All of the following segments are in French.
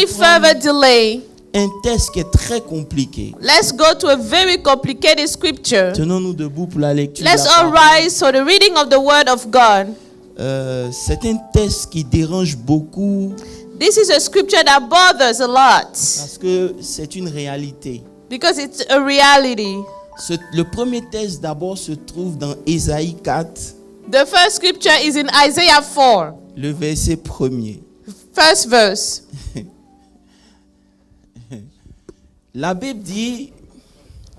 any further delay, un texte qui est très compliqué. let's go to a very complicated scripture. Tenons-nous debout pour la lecture. Let's de la all parole. rise for the reading of the word of God. C'est un texte qui dérange beaucoup This is a scripture that bothers a lot parce que c'est une réalité. because it's a reality. Le premier texte d'abord se trouve dans Ésaïe 4, The first scripture is in Isaiah 4, le verset 1er. first verse. La Bible dit,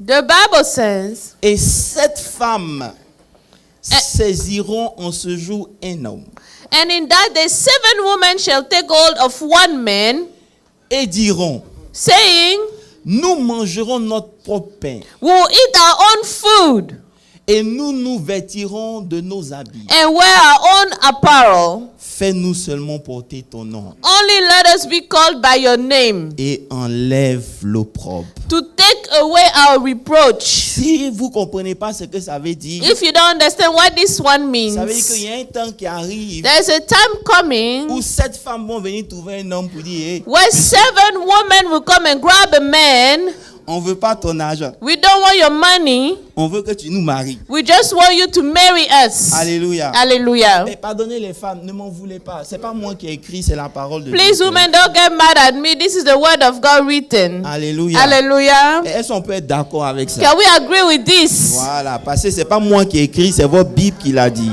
The Bible says, et 7 femmes saisiront en ce jour un homme and in that day 7 women shall take hold of one man, et diront, saying, nous mangerons notre propre pain we will eat our own food et nous nous vêtirons de nos habits. and wear our own apparel. Fais-nous seulement porter ton nom Only let us be called by your name, et enlève l'opprobre. to take away our reproach. Si vous ne comprenez pas ce que ça veut dire, If you don't understand what this one ça veut dire qu'il means, y a un temps qui arrive there's a time coming où 7 femmes vont venir trouver un homme pour dire, hey, where 7 women will come and grab a man. on ne veut pas ton argent, We don't want your money. on veut que tu nous maries. We just want you to marry us. Alléluia. Hallelujah. Mais pardonnez les femmes, ne m'en voulez pas. C'est pas moi qui ai écrit, c'est la parole de Please, Dieu. women, don't get mad at me. This is the word of God written. Alléluia. Hallelujah. Et est-ce qu'on peut être d'accord avec ça? Can we agree with this? Voilà, parce que c'est pas moi qui ai écrit, c'est votre Bible qui l'a dit.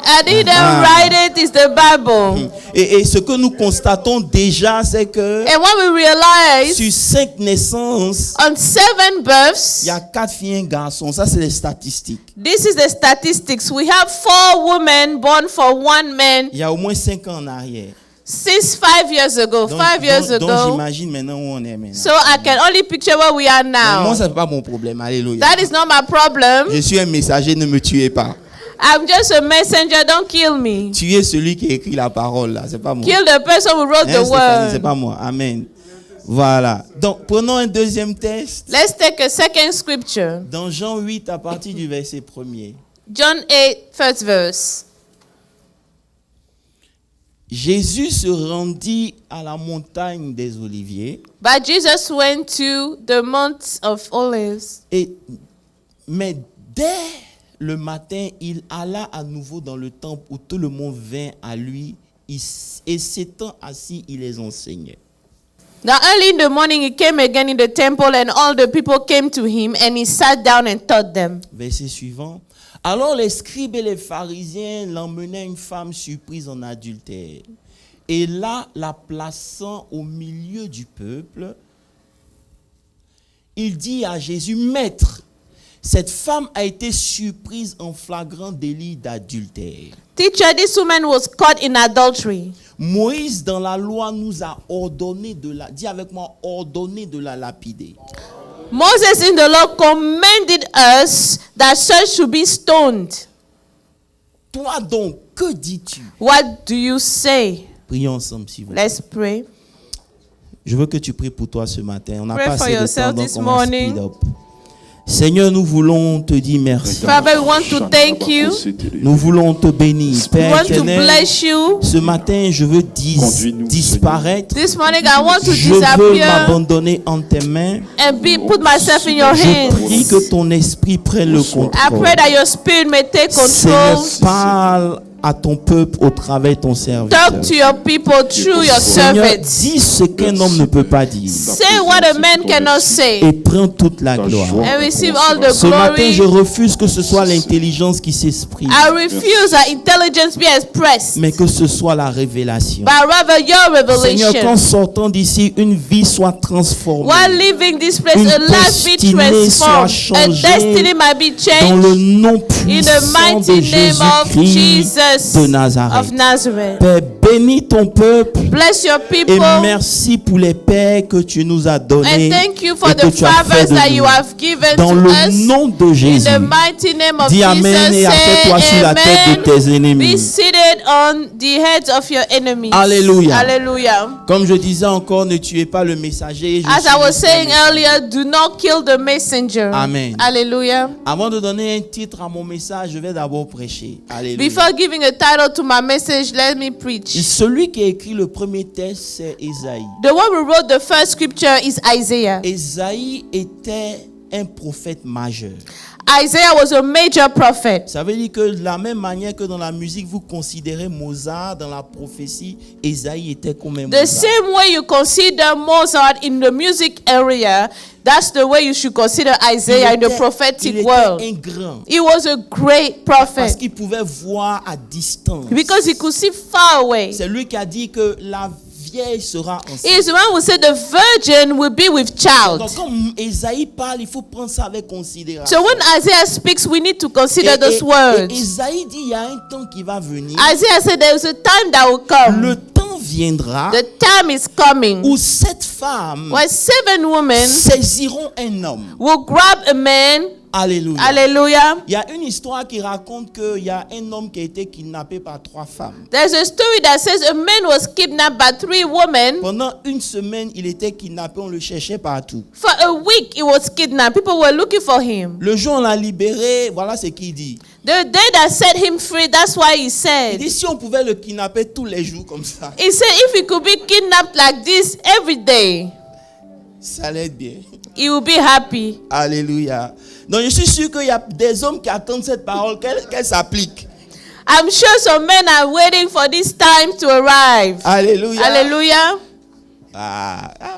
I didn't write it, it's the Bible. Et ce que nous constatons déjà, c'est que And when we realize sur 5 naissances, on 7 births, il y a 4 filles et un garçon. Ça, c'est les statistiques. this is the statistics. We have 4 women born for 1 man Il y a au moins 5 ans en arrière. since 5 years ago. 5 years Donc ago. j'imagine maintenant où on est maintenant. So I can only picture where we are Moi, now. ça n'est pas mon problème. Alléluia. That is not my problem. Je suis un messager, ne me tuez pas. I'm just a messenger. Don't kill me. Tuez celui qui a écrit la parole là, c'est pas moi. Kill the person who wrote the Stéphanie, c'est word. pas moi. Amen. Voilà. Donc prenons un deuxième texte Let's take a second scripture. dans Jean 8 à partir du verset 1er. John 8, first verse. Jésus se rendit à la montagne des Oliviers But Jesus went to the Mount of Olives. mais dès le matin, il alla à nouveau dans le temple où tout le monde vint à lui et s'étant assis, il les enseignait. Now early in the morning he came again in the temple, and all the people came to him, and he sat down and taught them. Verset suivant. Alors les scribes et les pharisiens l'emmenaient une femme surprise en adultère. Et là, la plaçant au milieu du peuple, il dit à Jésus, Maître, cette femme a été surprise en flagrant délit d'adultère. Teacher, this woman was caught in adultery. Moïse dans la loi nous a ordonné de la, dis avec moi, ordonné de la lapider. Moses in the law commanded us that such should be stoned. Toi donc, que dis-tu? What do you say? Prions ensemble, s'il vous plaît. Let's pray. Je veux que tu pries pour toi ce matin. On n'a Pray pas for assez de temps, yourself donc this on va morning. speed up. Seigneur, nous voulons te dire merci. Father, we want to thank you. Nous voulons te bénir. We Père want to éternel, bless you. ce matin, je veux Conduis-nous, This disparaître. morning I want to Je veux disappear m'abandonner en tes mains. and put myself in your Je prie hands. que ton esprit prenne le I contrôle. pray that your spirit may take Seigneur, control. parle à ton peuple au travers de ton serviteur. Talk to your people through your Seigneur, servants. dis ce qu'un homme ne peut pas dire. Say what a man cannot Et say prends toute la gloire. and receive all the Ce matin, je glory. refuse que ce soit l'intelligence qui s'exprime, I refuse that intelligence be expressed, mais que ce soit la révélation. but rather your Seigneur, qu'en revelation. sortant d'ici, une vie soit transformée. While leaving this place, Une a life be destinée soit transformed. A changée destiny might be Dans le changed nom in the puissant de mighty name of Jésus-Christ Jesus de Nazareth. of Nazareth. Père, bénis ton peuple Bless your et people merci pour les pères que tu nous as donnés and thank you for et que the tu as fait fathers de that you nous. have given Dans to le us. nom de In Jésus. the mighty name of Dis Jesus, Amen et assieds-toi sur la tête de tes say amen. Be ennemis. seated on the heads of your enemies. Alléluia. Hallelujah. Comme je disais encore, ne tuez pas le messager. je As suis I was le saying messager. earlier, do not kill the messenger. Amen. Hallelujah. Avant de donner un titre à mon message, je vais d'abord prêcher. Alléluia. Before giving a title to my message, let me preach. Celui qui a écrit le premier texte, c'est Ésaïe. The one who wrote the first scripture is Isaiah. Ésaïe était un prophète majeur. Isaiah was a major prophet. Ça veut dire que de la même manière que dans la musique, vous considérez Mozart, dans la prophétie, Ésaïe était comme un The Mozart. same way you consider Mozart in the music area, that's the way you should consider Isaiah in the il prophetic était world. un grand. He was a great Parce prophet qu'il pouvait voir à distance. because he could see far away. C'est lui qui a dit que la vieille sera He enceinte. is the one who said the virgin will be with child. Donc quand Ésaïe parle, il faut prendre ça avec considération. So when Isaiah speaks, we need to consider those Et words. Ésaïe dit il y a un temps qui va venir. Isaiah said there is a time that will Le come. temps viendra The time is coming où cette femme when 7 women saisiront un homme. will grab a man. Alléluia. Hallelujah. Il y a une histoire qui raconte qu'il y a un homme qui a été kidnappé par 3 femmes. There's a story that says a man was kidnapped by 3 women. Pendant une semaine, il était kidnappé, on le cherchait partout. For a week, he was kidnapped. People were looking for him. Le jour où on l'a libéré, voilà ce qu'il dit. The day that set him free, that's why he Il said. dit si on pouvait le kidnapper tous les jours comme ça, He said if he could be kidnapped like this every day, ça allait être bien. he will be happy. Alléluia. Donc je suis sûr qu'il y a des hommes qui attendent cette parole, qu'elle s'applique. I'm sure some men are waiting for this time to arrive. Alléluia. Hallelujah.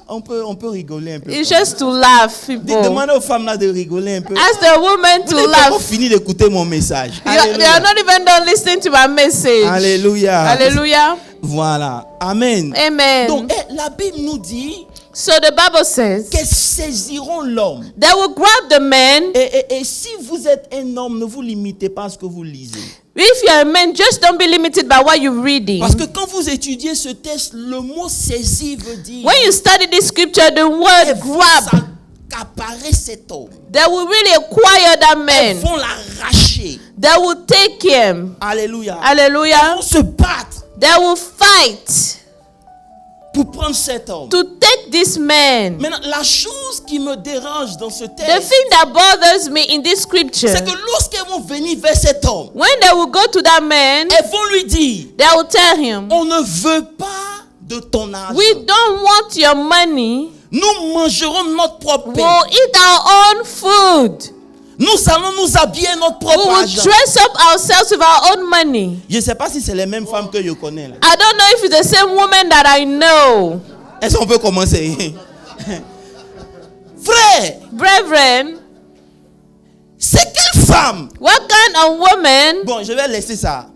On peut rigoler un peu. It's just to laugh, people. Demandez aux femmes là de rigoler un peu. Ask the woman Vous to n'avez pas laugh. fini d'écouter mon message. They are not even done listening to my message. Alléluia. Hallelujah. Voilà. Amen. Amen. Donc la Bible nous dit So the Bible says qu'elles saisiront l'homme. they will grab the man. Et si vous êtes un homme, ne vous limitez pas à ce que vous lisez. If you're a man, just don't be limited by what you're reading. Parce que quand vous étudiez ce texte, le mot saisir veut dire When you study this scripture, the elles word vont grab, s'accaparer cet homme. they will really acquire that Elles man. vont l'arracher. They will take him. Alléluia. Elles Hallelujah. vont se battre They will fight pour prendre cet homme. to take this man. Maintenant, la chose qui me dérange dans ce The texte, thing that bothers me in this scripture, c'est que lorsqu'elles vont venir vers cet homme, when they will go to that man, elles vont lui dire, they will tell him, on ne veut pas de ton argent. we don't want your money. Nous mangerons notre propre pain. We'll eat our own food. Nous allons nous habiller notre We propre will argent. dress up ourselves with our own money. Je ne sais pas si c'est les mêmes femmes que je connais là. I don't know if it's the same woman that I know. Est-ce qu'on peut commencer? Frère, Brethren, c'est quelle femme? what kind of woman, Bon, je vais laisser ça.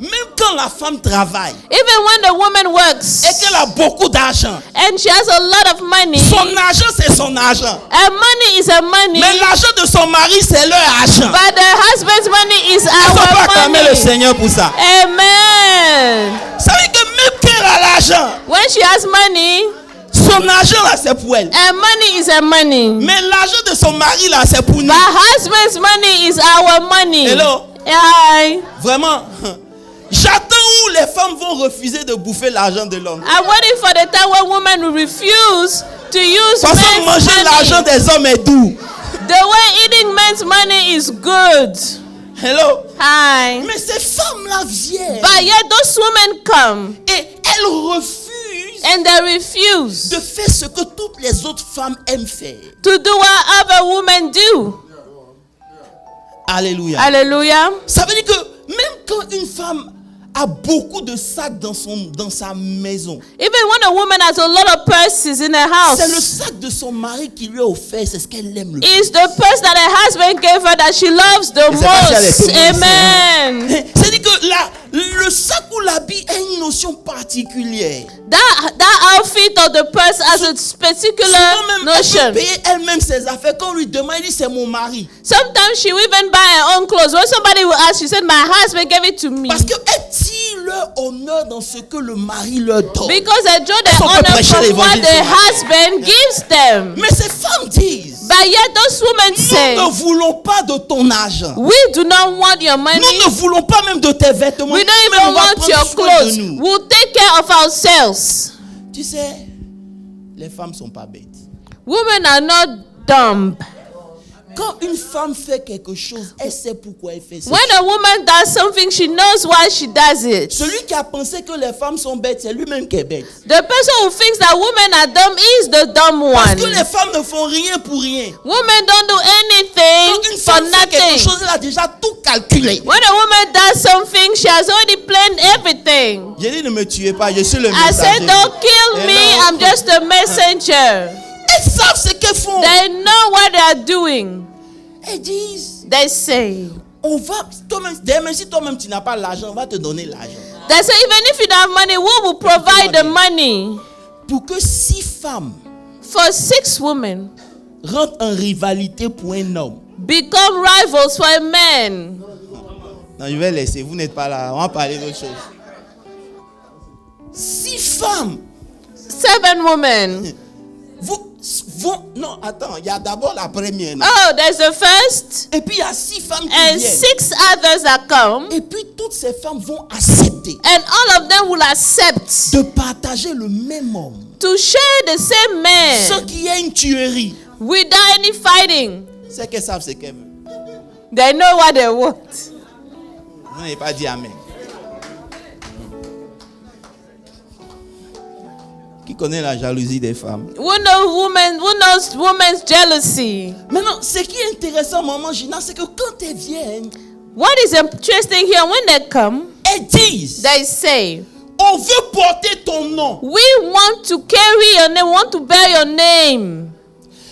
Même quand la femme travaille even when the woman works et qu'elle a beaucoup d'argent, and she has a lot of money, son argent c'est son argent. her money is her money, Mais l'argent de son mari c'est leur argent. but the husband's money is Est-ce qu'on peut our acclamer le money. Seigneur pour ça? Amen. Ça veut dire que même qu'elle a l'argent, When she has money, son argent là c'est pour elle. her money is her money. Mais l'argent de son mari là c'est pour nous. My husband's money is our money. Hello? Aye. Vraiment. J'attends où les femmes vont refuser de bouffer l'argent de l'homme. I'm waiting for the time when women will refuse to use Parce que men's manger l'argent money. des hommes est doux. The way eating men's money is good. Hello? Hi. Mais ces femmes-là viennent But yet those women come et elles refusent and they refuse de faire ce que toutes les autres femmes aiment faire. to do what other women do. Alléluia. Hallelujah. Ça veut dire que même quand une femme a beaucoup de sacs dans sa maison, Even when a woman has a lot of purses in her c'est le house, sac de son mari qui lui a offert, c'est ce qu'elle aime le plus. it's the purse that her husband gave her that she loves the Je sais pas si elle est most. témoin ici, Amen. C'est-à-dire que le sac ou l'habit a une notion particulière. That outfit of the purse has a particular Souvent même, elle notion. peut payer elle-même ses affaires. Quand on lui demande, il dit c'est mon mari. Sometimes she will even buy her own clothes. When somebody will ask, she said, "My husband gave it to me." Parce qu'elle tire leur honneur dans ce que le mari leur donne. Because they draw their Est-ce qu'on peut honor prêcher from what l'évangile the ce matin? husband gives them. Mais ces femmes disent, But yet those women say, nous ne voulons pas de ton argent. we do not want your money. Nous ne voulons pas même de tes vêtements. We don't Nous-mêmes, even on va want prendre your soin de clothes. nous. We'll take care of ourselves. Tu sais, les femmes sont pas bêtes. Women are not dumb. Quand une femme fait quelque chose, elle sait pourquoi elle fait ça. When a woman does something, she knows why she does it. Celui qui a pensé que les femmes sont bêtes, c'est lui-même qui est bête. The person who thinks that women are dumb is the dumb Parce one. que les femmes ne font rien pour rien. Women don't do Quand anything une for femme fait quelque nothing. chose, elle a déjà tout calculé. When a woman does something, she has already planned everything. J'ai dit ne me tuez pas, je suis le I messager. said, don't kill me, I'm just a messenger. Elles savent ce qu'elles font. They know what they are doing. Elles disent, They say. on va, toi-même, même si toi-même tu n'as pas l'argent, on va te donner l'argent. They say, even if you don't have money, who will provide the money? Pour que 6 femmes For 6 women rentrent en rivalité pour un homme. become rivals for a man. Non, je vais laisser, vous n'êtes pas là, on va parler d'autre chose. 6 femmes 7 women. non, attends, il y a d'abord la première. Non? Oh, there's the first. Et puis il y a 6 femmes qui And viennent. 6 others that come. Et puis toutes ces femmes vont accepter And all of them will accept de partager le même homme. to share the same Sans man qu'il y ait une tuerie. without any fighting. C'est qu'elles savent ce qu'elles veulent. They know what they want. Vous n'avez pas dit amen. Qui connaît la jalousie des femmes? Who knows women's jealousy? Maintenant, ce qui est intéressant, maman Gina, c'est que quand elles viennent, What is interesting here, when they come, elles disent, they say, on veut porter ton nom. we want to carry your name, we want to bear your name.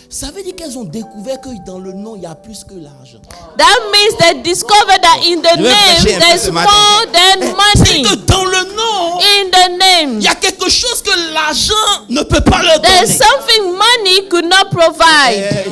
Ça veut dire qu'elles ont découvert que dans le nom, il y a plus que l'argent. That means they discovered that in the Je vais name, prêcher un peu there's ce matin. more than C'est money. que dans le nom, In the name, il y a quelque chose que l'argent ne peut pas leur there's donner. something money could not provide.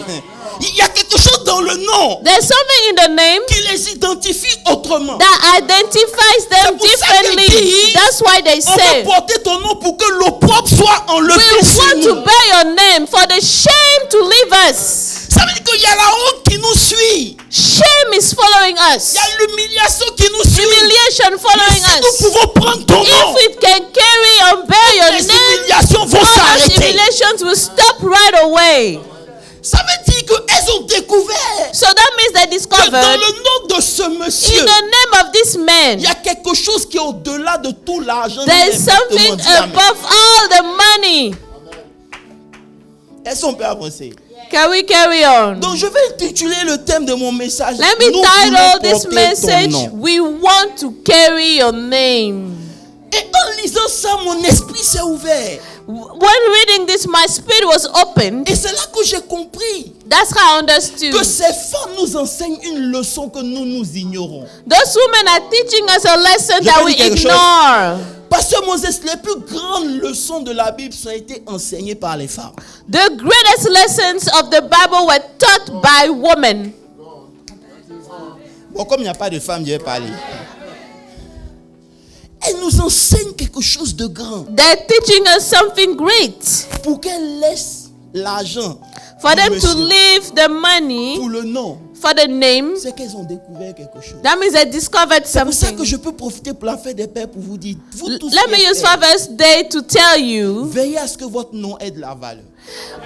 Il y a quelque chose dans le nom There's something in the name qui les identifie autrement. that identifies them C'est pour ça qu'ils differently. disent, That's why they On say, veut porter ton nom pour que l'opprobre soit enlevé we sur want to nous. bear your name for the shame to leave us. Ça veut dire qu'il y a la honte qui nous suit. Shame is following us. Il y a l'humiliation qui nous suit. Humiliation Mais following si nous us. pouvons prendre ton nom, If it can carry or bear your les name, humiliations vont all those s'arrêter. humiliations will stop right away. Ça veut dire qu'elles ont découvert So that means they que discovered dans le nom de ce in monsieur, the name of this man, il y a quelque chose qui est au-delà de tout l'argent. there is something above all the money. Elles sont peu avancées. Can we carry on? Donc je vais intituler le thème de mon message. Let me Nous title voulons this porter ton message, nom. we want to carry your name. Et en lisant ça, mon esprit s'est ouvert. When reading this, my spirit was opened. Et c'est là que j'ai compris That's how I understood. que ces femmes nous enseignent une leçon que nous ignorons. Those women are teaching us a lesson Je that peux we dire quelque chose? ignore. Pasteur Moses, les plus grandes leçons de la Bible ont été enseignées par les femmes. The greatest lessons of the Bible were taught by women. Bon, comme il n'y a pas de femmes, je vais parler. Elles nous enseignent quelque chose de grand They're teaching us something great. pour qu'elles laissent l'argent For pour them to monsieur, leave the money pour le nom. for the name, C'est qu'elles ont découvert quelque chose. that means they discovered C'est pour ça que something. je peux profiter pour la fête des pères pour vous dire, vous tous Let me les use pères, Father's Day to tell you, veillez à ce que votre nom ait de la valeur.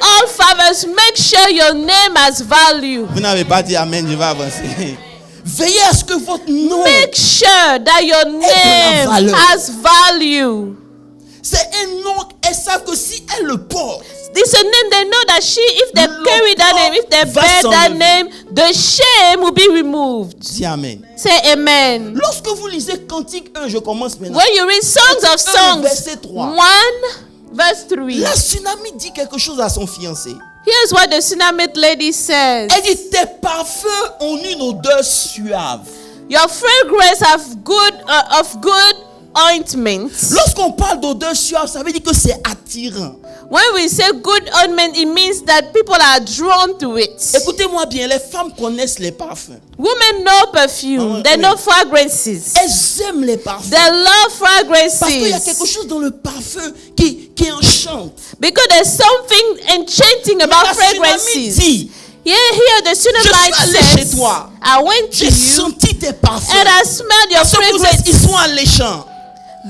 all fathers, make sure your name has value. Vous n'avez pas dit amen, je vais avancer. Veillez à ce que votre nom, Make sure that your name valeur. has value. c'est un nom, elles savent que si elles le portent, This a name they know that if they Le carry that name, if they va bear that s'enlever. name, the shame will be removed. dis amen. Say amen. Lorsque vous lisez Cantique 1, je commence maintenant. When you read Songs of Cantique 1, Songs, verset 3. 1 verse 3. La tsunami dit quelque chose à son fiancé. Here's what the Tsunamite lady says. Elle dit, tes parfums ont une odeur suave. Your fragrance have of good ointment. Lorsqu'on parle d'odeur suave, ça veut dire que c'est attirant. When we say good ointment, it means that people are drawn to it. Écoutez-moi bien, les femmes connaissent les parfums. Women know perfume. They know fragrances. Elles aiment les parfums. They love Parce qu'il y a fragrances. quelque chose dans le parfum qui enchante. Because there's something enchanting Mais about la tsunami fragrances. dit, Yeah, here the Tsunamite Je suis allé chez says, toi. I went to j'ai you senti tes parfums. and I smelled your Parce que vous êtes, ils fragrance. sont alléchants.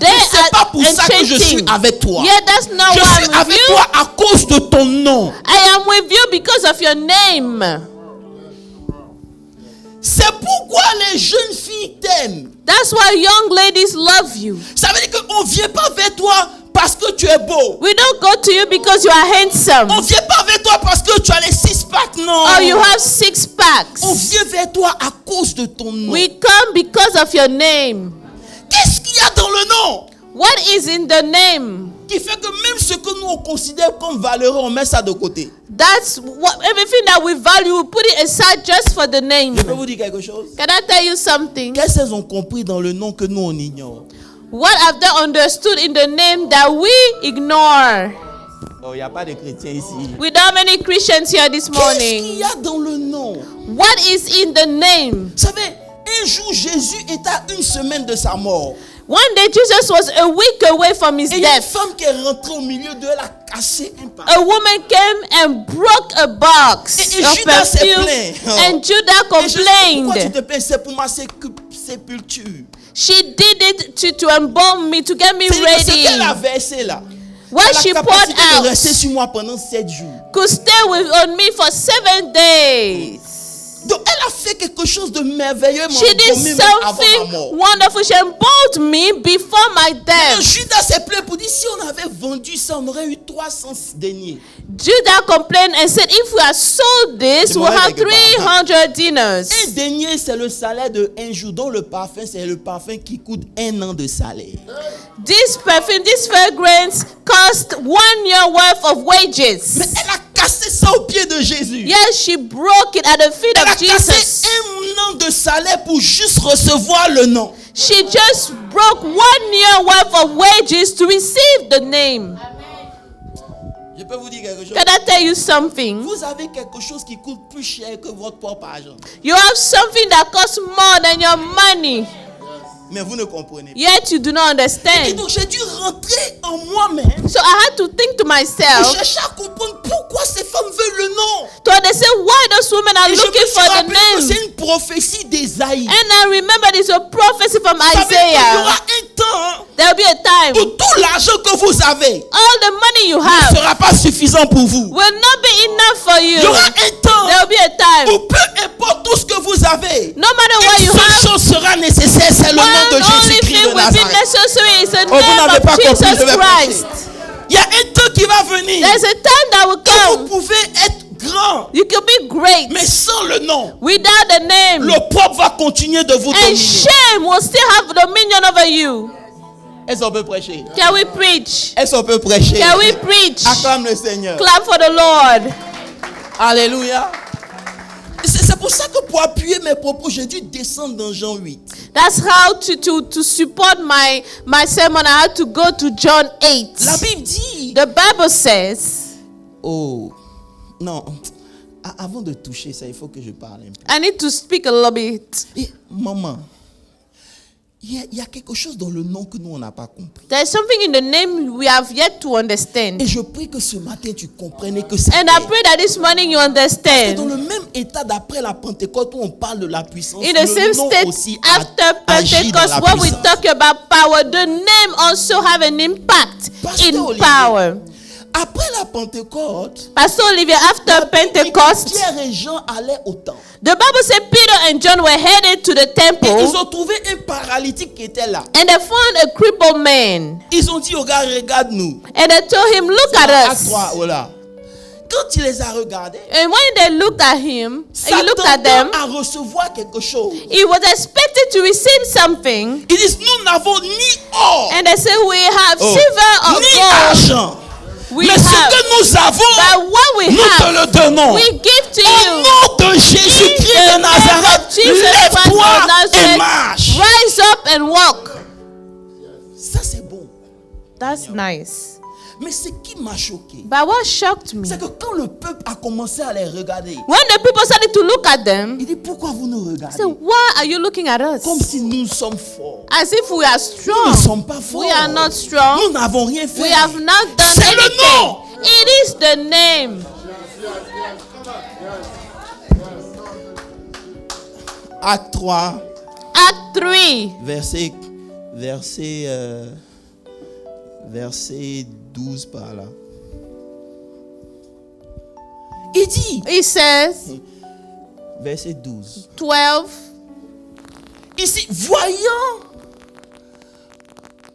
They C'est pas are pour ça que je suis enchanting. avec toi. Yeah, that's not Je why suis I'm with avec you. toi à cause de ton nom. I am with you because of your name. C'est pourquoi les jeunes filles t'aiment. That's why young ladies love you. Ça veut dire qu'on ne vient pas vers toi parce que tu es beau. We don't go to you because you are handsome. On ne vient pas vers toi parce que tu as les 6-pack, non. Or you have 6 packs. On vient vers toi à cause de ton nom. We come because of your name. Qu'est-ce qu'il y a dans le nom What is in the name? qui fait que même ce que nous on considère comme valeureux, on met ça de côté? That's what everything that we value, we put it aside just for the name. Je peux vous dire quelque chose? Can I tell you something? Qu'est-ce qu'ils ont compris dans le nom que nous on ignore? What have they understood in the name that we ignore? Oh, il n'y a pas de chrétiens ici. We don't have any Christians here this Qu'est-ce qu'il morning. y a dans le nom? What is in the name? Vous savez, un jour Jésus est à 1 semaine de sa mort. One day Jesus was a week away from his Et il y a une death. femme qui est rentrée au milieu d'eux, elle a cassé un pas. A woman came and broke a box Et of Judas s'est perfume, plaint. and Judah Et je dis, pourquoi tu complained. te plains? C'est pour ma sépulture. She did it to embalm me, to get me C'est-à-dire que ce qu'elle a ready. versé là, What elle a she la poured capacité de out rester sur moi pendant 7 jours. could stay on me for 7 days. Donc elle a fait quelque chose de merveilleux She did même avant ma something mort. wonderful. She embalmed me before my Et death. Judas s'est plaint pour dire si on avait vendu ça, on aurait eu 300 deniers. Judah complained and said, if we had sold this, C'est we'll mauvais have quelque part. 300 dinars. Un denier, c'est le salaire de un jour, dont le parfum, c'est le parfum qui coûte 1 an de salaire. This perfume, this fragrance cost 1 year worth of Mais wages. elle a cassé ça au pied de Jésus. Yes, she broke it at the feet Elle a of cassé Jesus. 1 an de salaire pour juste recevoir le nom. She just broke 1 year worth of wages to receive the name. Je peux vous dire quelque chose. Can I tell you something? Vous avez quelque chose qui coûte plus cher que votre propre argent. You have something that costs more than your money, Mais vous ne comprenez pas. yet you do not Et understand. donc j'ai dû rentrer en moi-même So I had to think to pour myself chercher à comprendre pourquoi ces femmes veulent le nom. to understand why those women are Et je me looking suis for the rappelé que name. c'est une prophétie d'Ésaïe. And I remember there's a prophecy from Ça veut dire qu'il y Isaiah. aura un temps There will be a où time tout l'argent que vous avez all the money you ne have sera pas suffisant pour vous. will not be enough for Il y you. aura un temps There will be a time, où peu importe tout ce que vous avez, no matter what une you seule have, chose sera nécessaire, c'est le nom one de only Jésus-Christ thing de will be Nazareth. necessary is the Oh, vous name n'avez pas of compris, Jesus je vais Christ. Il y a un temps qui va venir There's a time that will où vous come. pouvez être grand, You can be great mais sans le nom, without the name, le propre va continuer de vous and dominer. shame will still have dominion over you. Est-ce qu'on peut prêcher? Can we preach? Est-ce qu'on peut prêcher? Can we preach? Acclame le Seigneur. Clap for the Lord. Alléluia. C'est pour ça que pour appuyer mes propos, j'ai dû descendre dans Jean 8. That's how to support my sermon. I had to go to John 8. La Bible dit... The Bible says, Oh, non. Avant de toucher ça, il faut que je parle un peu. I need to speak a little bit. Et maman, il y a quelque chose dans le nom que nous, on n'a pas compris. There's something in the name we have yet to understand. Et je prie que ce matin, tu comprennes que c'est And I pray that this morning you dans le understand. même état d'après la Pentecôte où on parle de la puissance, In the same le nom state aussi after agit dans Pentecost, la when we puissance. talk about power, the name also have an impact Pasteur in Olivier, power. Après la Pentecôte, Pastor Olivier, after Pentecost, Pierre et Jean allaient au temple. the Bible said Peter and John were headed to the Et ils temple, ont trouvé un paralytique qui était là. and they found a crippled man. Ils ont dit au gars, regarde-nous. And they told him, look at À us. toi, voilà. Quand il les a regardés, And when they looked at him, he looked at them, s'attendant à recevoir quelque chose. he was expected to receive something. Ils disent, nous n'avons ni or, And they said, we have oh, silver or ni gold. argent. We Mais ce have, que nous avons, but what we nous te have, le donnons. we give to Au you. nom de Jésus-Christ In de the name Nazareth, of Jesus Christ lève-toi of et Nazareth, marche. rise up and walk. Ça, c'est bon. That's nice. Mais ce qui m'a choqué, But what shocked me, c'est que quand le peuple a commencé à les regarder, when the people started to look at them, il dit, pourquoi vous nous they regardez? said, why are you looking at us? Comme si nous sommes forts. As if we are Nous ne strong. sommes pas forts. We are not strong. Nous n'avons rien fait. We have not done C'est le anything. nom. It is the name. Acte 3, Act 3, verset 12 par là. Il dit, it says, verset 12. 12. Ici,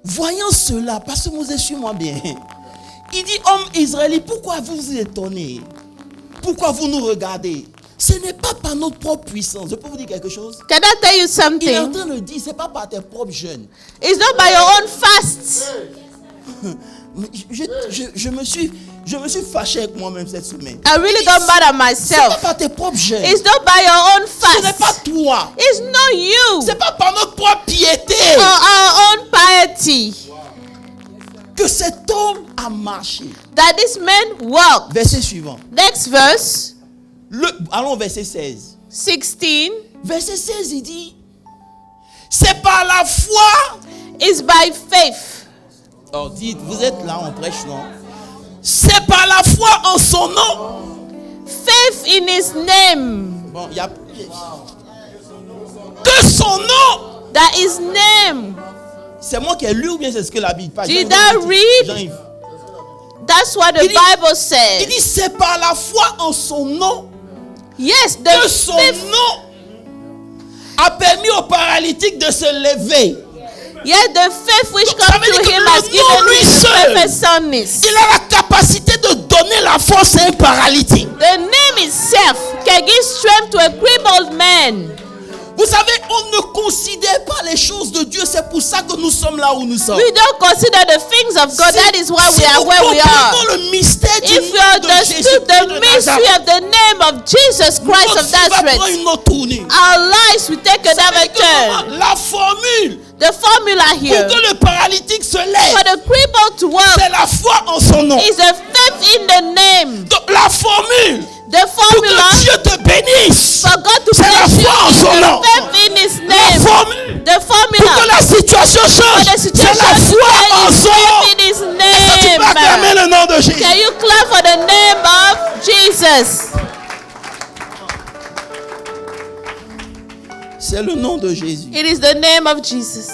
voyant cela, parce que Moïse, suis-moi bien. Il dit, homme israélite, pourquoi vous vous étonnez? Pourquoi vous nous regardez? Ce n'est pas par notre propre puissance. Je peux vous dire quelque chose? Can I tell you Il est en something? train de dire, ce n'est pas par tes propres jeûnes. It's not by your own fast. Je me suis fâché avec moi-même cette semaine. I really got mad at Ce n'est pas myself. par tes propres jeûnes. It's not by your own Ce n'est pas fast. toi. It's not you Ce n'est pas par notre propre piété or our own piety que cet homme a marché. that this man walked. Verset suivant. Next verse, Allons au verset 16. 16, Verset 16, il dit, c'est par la foi. is by faith. Oh, dites, vous êtes là, on prêche, non? C'est par la foi en son nom. Faith in his name. Bon, il y a que son nom. That his name. C'est moi qui ai lu ou bien c'est ce que la Bible parle? Did I read? Jean-Yves. That's what the Il dit- Bible Il says. dit, c'est par la foi en son nom Yes, que the son faith. nom a permis aux paralytiques de se lever. Yet the faith which Donc, ça comes veut dire to que him le has nom given lui him seul. perfect soundness. Il a la capacité de donner la force à un paralytique. The name itself can give strength to a crippled man. Vous savez, on ne considère pas les choses de Dieu. C'est pour ça que nous sommes là où nous sommes. We don't consider the things of God. That is why Si we are nous where we are. comprenons le mystère du If we nom de Jésus understood the mystery of the name of Jesus Christ notre of vie va prendre Nazareth, une autre tournée. our lives will take another turn. La formule The formula pour here que le paralytique se for lève, the crippled to walk c'est la foi en son nom. is a faith in the name. Donc la formule The pour formula que Dieu te bénisse, for God to c'est la bless you foi en is son the nom. faith in His La name. formule The pour que formula la situation for change, the c'est situation la foi en is son nom. faith in His Est-ce que tu peux acclamer name. le nom de Jésus? Can you clap for the name of Jesus? C'est le nom de Jésus. It is the name of Jesus.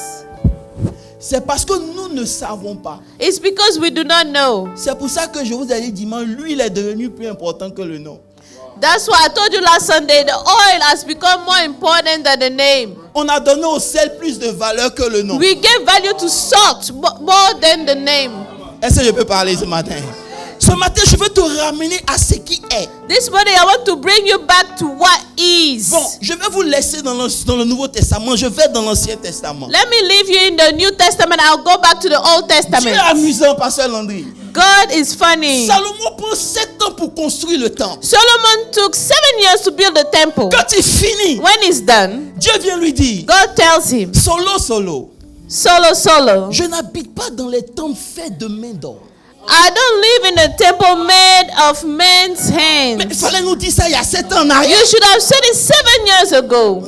C'est parce que nous ne savons pas. It's because we do not know. C'est pour ça que je vous ai dit dimanche, lui, il est devenu plus important que le nom. That's why I told you last Sunday the oil has become more important than the name. On a donné au sel plus de valeur que le nom. We gave value to salt more than the name. Est-ce que je peux parler ce matin? Ce matin, je veux te ramener à ce qui est. This morning I want to bring you back to what is. Bon, je vais vous laisser dans le Nouveau Testament. Je vais dans l'Ancien Testament. Let me leave you in the New Testament. I'll go back to the Old C'est Testament. amusant, Pasteur Landry. God is funny. Salomon prend 7 ans pour construire le temple. Solomon took 7 years to build the temple. Quand il finit, When it's done, Dieu vient lui dire, God tells him, Solo, Solo, je n'habite pas dans les temples faits de main d'homme. I don't live in a temple made of men's Mais il hands. fallait nous dire ça il y a 7 ans en arrière. You should have said it 7 years ago.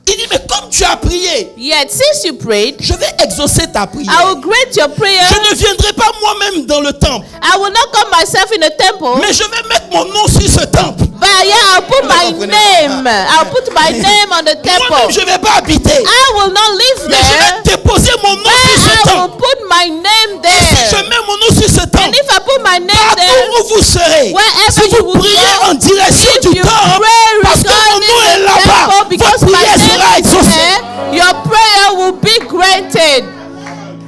Il dit, mais comme tu as prié, Yet, since you prayed, je vais exaucer ta I prière. will grant your prayer. Je ne viendrai pas moi-même dans le temple, I will not come myself in the temple, mais je vais mettre mon nom sur ce temple. but yeah, I'll put my comprenez name. I'll put my name on the Moi-même, temple. je ne vais pas habiter, I will not live mais je there, vais déposer mon nom sur ce but I will temple. put my name Et si je there. mets mon nom sur ce And temple, if I put my name partout there, où vous serez, wherever si you vous will priez go, en direction if du you temple, pray parce que mon nom est regarding the là-bas, temple, because votre my prière sera name is exaucée. there, your prayer will be granted.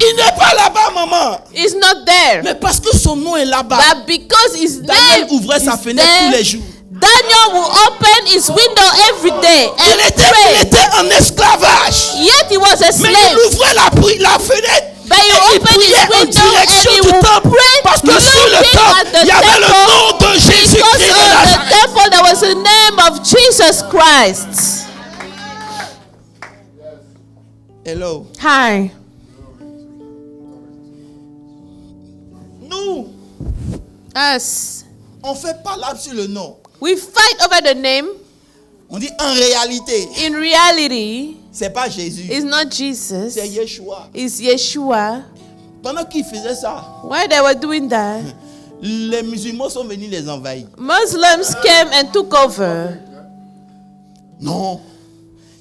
Il n'est pas là-bas, maman. It's not there, Mais parce que son nom est là-bas, but because his Daniel name ouvrait sa is fenêtre tous les there, jours. Daniel will open his window every day Il and était pray. en esclavage. Yet he was a Mais il slave. ouvrait la fenêtre. But he Et il opened his priait en window and direction he du will temple. pray Parce que sur le looking temple, at the il y avait le temple. nom de Jésus Because Christ de on the Nazareth. temple there was the name of Jesus Christ. Hello. Hi. Nous, Us. on fait pas là sur le nom. We fight over the name. On dit en réalité, In reality, c'est pas Jésus, it's not Jesus. c'est Yeshua. It's Yeshua. Pendant qu'ils faisaient ça, Why they were doing that? les musulmans sont venus les envahir. Muslims came and took over. Non.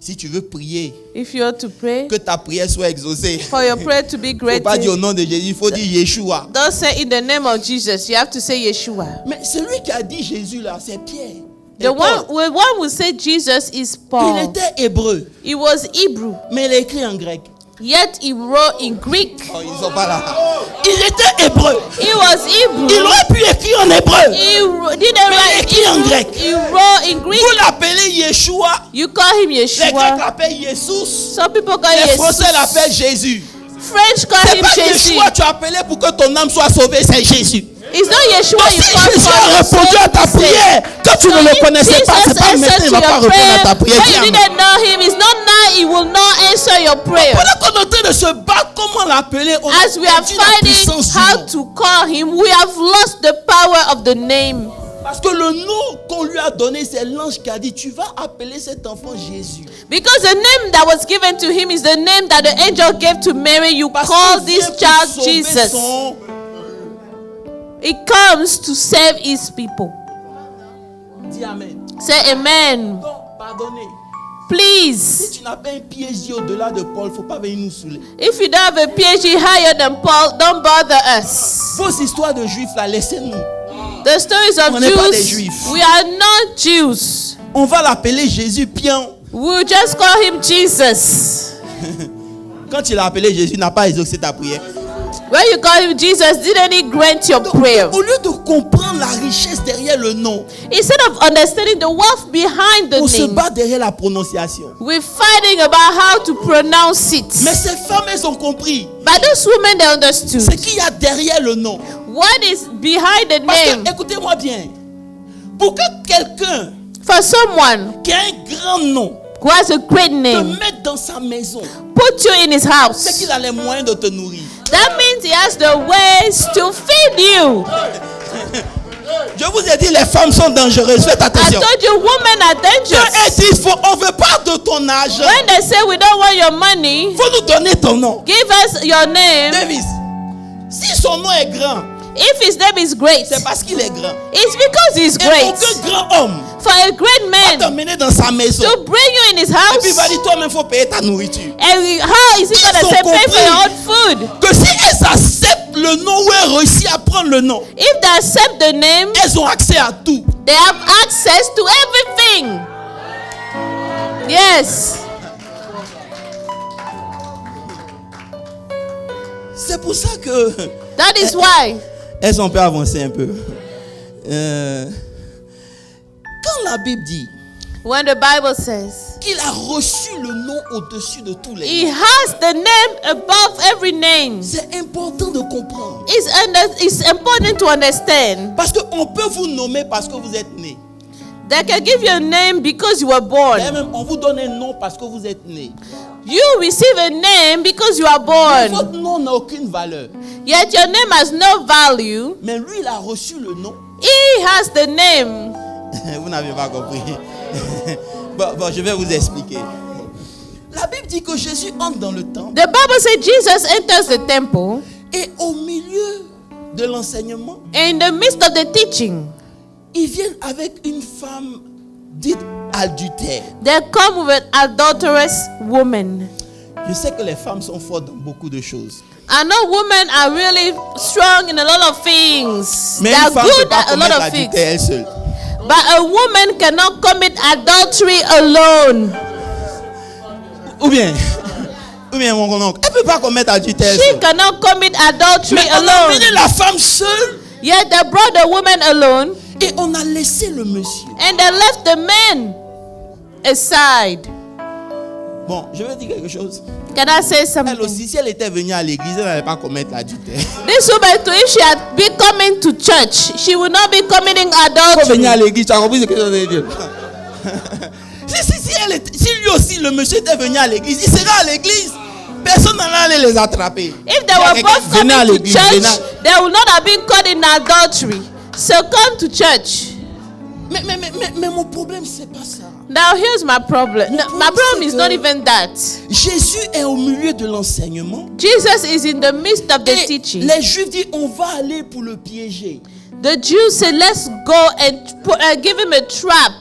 Si tu veux prier, If you are to pray, que ta prière soit exaucée, for your prayer to be il ne faut pas dire au granted, nom de Jésus, il faut dire Yeshua. don't say in the name of Jesus. You have to say Yeshua. Mais celui qui a dit Jésus là, c'est Pierre. The one who said Jesus is Il Paul. était hébreu, He was Hebrew, mais il a écrit en grec. yet he wrote in Greek. Oh, ils sont pas là. Il était hébreu. He was Hebrew. Il aurait pu écrire en hébreu. He didn't Mais il write écrit en Hebrew. grec. He wrote in Greek. Vous l'appelez Yeshua. You call him Les Grecs Yeshua. l'appellent Jesus. Some people call Les him Français Jesus. l'appellent Jésus. French call C'est him pas Jesus. Yeshua tu as appelé pour que ton âme soit sauvée, c'est Jésus. It's not Yeshua Donc, you si call Jésus for a your répondu soul à ta to save. prière, quand tu ne le connaissais pas, c'est pas maintenant il ne va pas répondre à ta prière. When Dis you amen. didn't know him, it's not now he will not answer your prayer. Pendant qu'on est en train de se battre, comment l'appeler? On a As we are perdu la finding puissance du how nom. to call him, we have lost the power of the name. Parce que le nom qu'on lui a donné, c'est l'ange qui a dit, tu vas appeler cet enfant Jésus. Because the name that was given to him is the name that the angel gave to Mary. You Parce call qu'il vient this pour child sauver Jesus. son- It comes to save his people. Dis amen. Say amen. Donc, pardonnez. Please. Si tu n'as pas un PhD au-delà de Paul, il ne faut pas venir nous saouler. If you don't have a PhD higher than Paul, don't bother us. Vos histoires de juifs là, laissez-nous. The stories of On n'est pas des Jews, Juifs. we are not Jews. On va l'appeler Jésus Pion. We'll just call him Jesus. Quand il a appelé Jésus, il n'a pas exaucé ta prière. When you call him Jesus, didn't he grant your prayer? Au lieu de comprendre la richesse derrière le nom, Instead of understanding the wealth behind the on se name, bat derrière la prononciation. we're fighting about how to pronounce it. Mais ces femmes, elles ont compris But those women, they ce understood qu'il y a derrière le nom. what is behind the Parce name. que, écoutez-moi bien, pour que quelqu'un For someone qui a un grand nom who has a great te name, mette dans sa maison, put you in his c'est house. qu'il a les moyens de te nourrir. That means he has the ways to feed you. Je vous ai dit, les femmes sont dangereuses. Faites I attention. told you, women are Quand dangerous. elles disent, on veut pas de ton argent, When they say we don't want your money, faut nous donner ton nom. give us your name. Davis, si son nom est grand, If his name is great, c'est parce qu'il est grand. it's because he's Et great. aucun grand homme For a great va man t'emmener dans sa maison. to bring you in his Et house, puis il va dire, toi-même, il faut payer ta nourriture. and how is he Ils gonna ont say pay for your own compris. food? Que si elles acceptent le nom ou elles réussissent à prendre le nom, If they accept the name, elles ont accès à tout. they have access to everything. Yes. C'est pour ça que That is why elles ont pu avancer un peu. Quand la Bible dit when the Bible says qu'il a reçu le nom au-dessus de tous les he noms, has the name above every name, c'est important de comprendre. it's important to understand. Parce qu'on peut vous nommer parce que vous êtes né. They can give you a name because you were Et born. même on vous donne un nom parce que vous êtes né. You receive a name because you are Mais born. votre nom n'a aucune valeur. Yet your name has no value. Mais lui, il a reçu le nom. He has the name. Vous n'avez pas compris. Bon, je vais vous expliquer. La Bible dit que Jésus entre dans le temple The Bible says Jesus enters the temple. et au milieu de l'enseignement, In the midst of the teaching, ils viennent avec une femme dite adultère. they come with an adulterous woman. Je sais que les femmes sont fortes dans beaucoup de choses. I know women are really strong in a lot of things. Mais They une are femme ne peut good pas at a lot commettre of things. l'adultère elle seule. But a woman cannot commit adultery alone. Ou bien mon oncle, elle ne peut pas commettre l'adultère elle She seule. cannot commit adultery Mais on a amené alone. la femme seule Yet they brought the woman alone et on a laissé le monsieur. and they left the man aside. Bon, je vais dire quelque chose. Can I say Elle something? aussi, si elle était venue à l'église, elle n'allait pas commettre l'adultère. This woman too, if she had been coming to church, she would not be committing Il faut venir à adultery. l'église, tu as compris ce que je veux dire? Si lui aussi, le monsieur était venu à l'église, il sera à l'église. Personne n'allait les attraper. If they Il y a were quelqu'un, both venez à coming to l'église, church, venez à- they would not have been caught in adultery. So come to church. Mais mon problème, c'est pas ça. Now here's my problem. No, my problem is not even that. Jésus est au milieu de l'enseignement. Jesus is in the midst of the Et teaching. les Juifs disent, on va aller pour le piéger. The Jews say, let's go and give him a trap.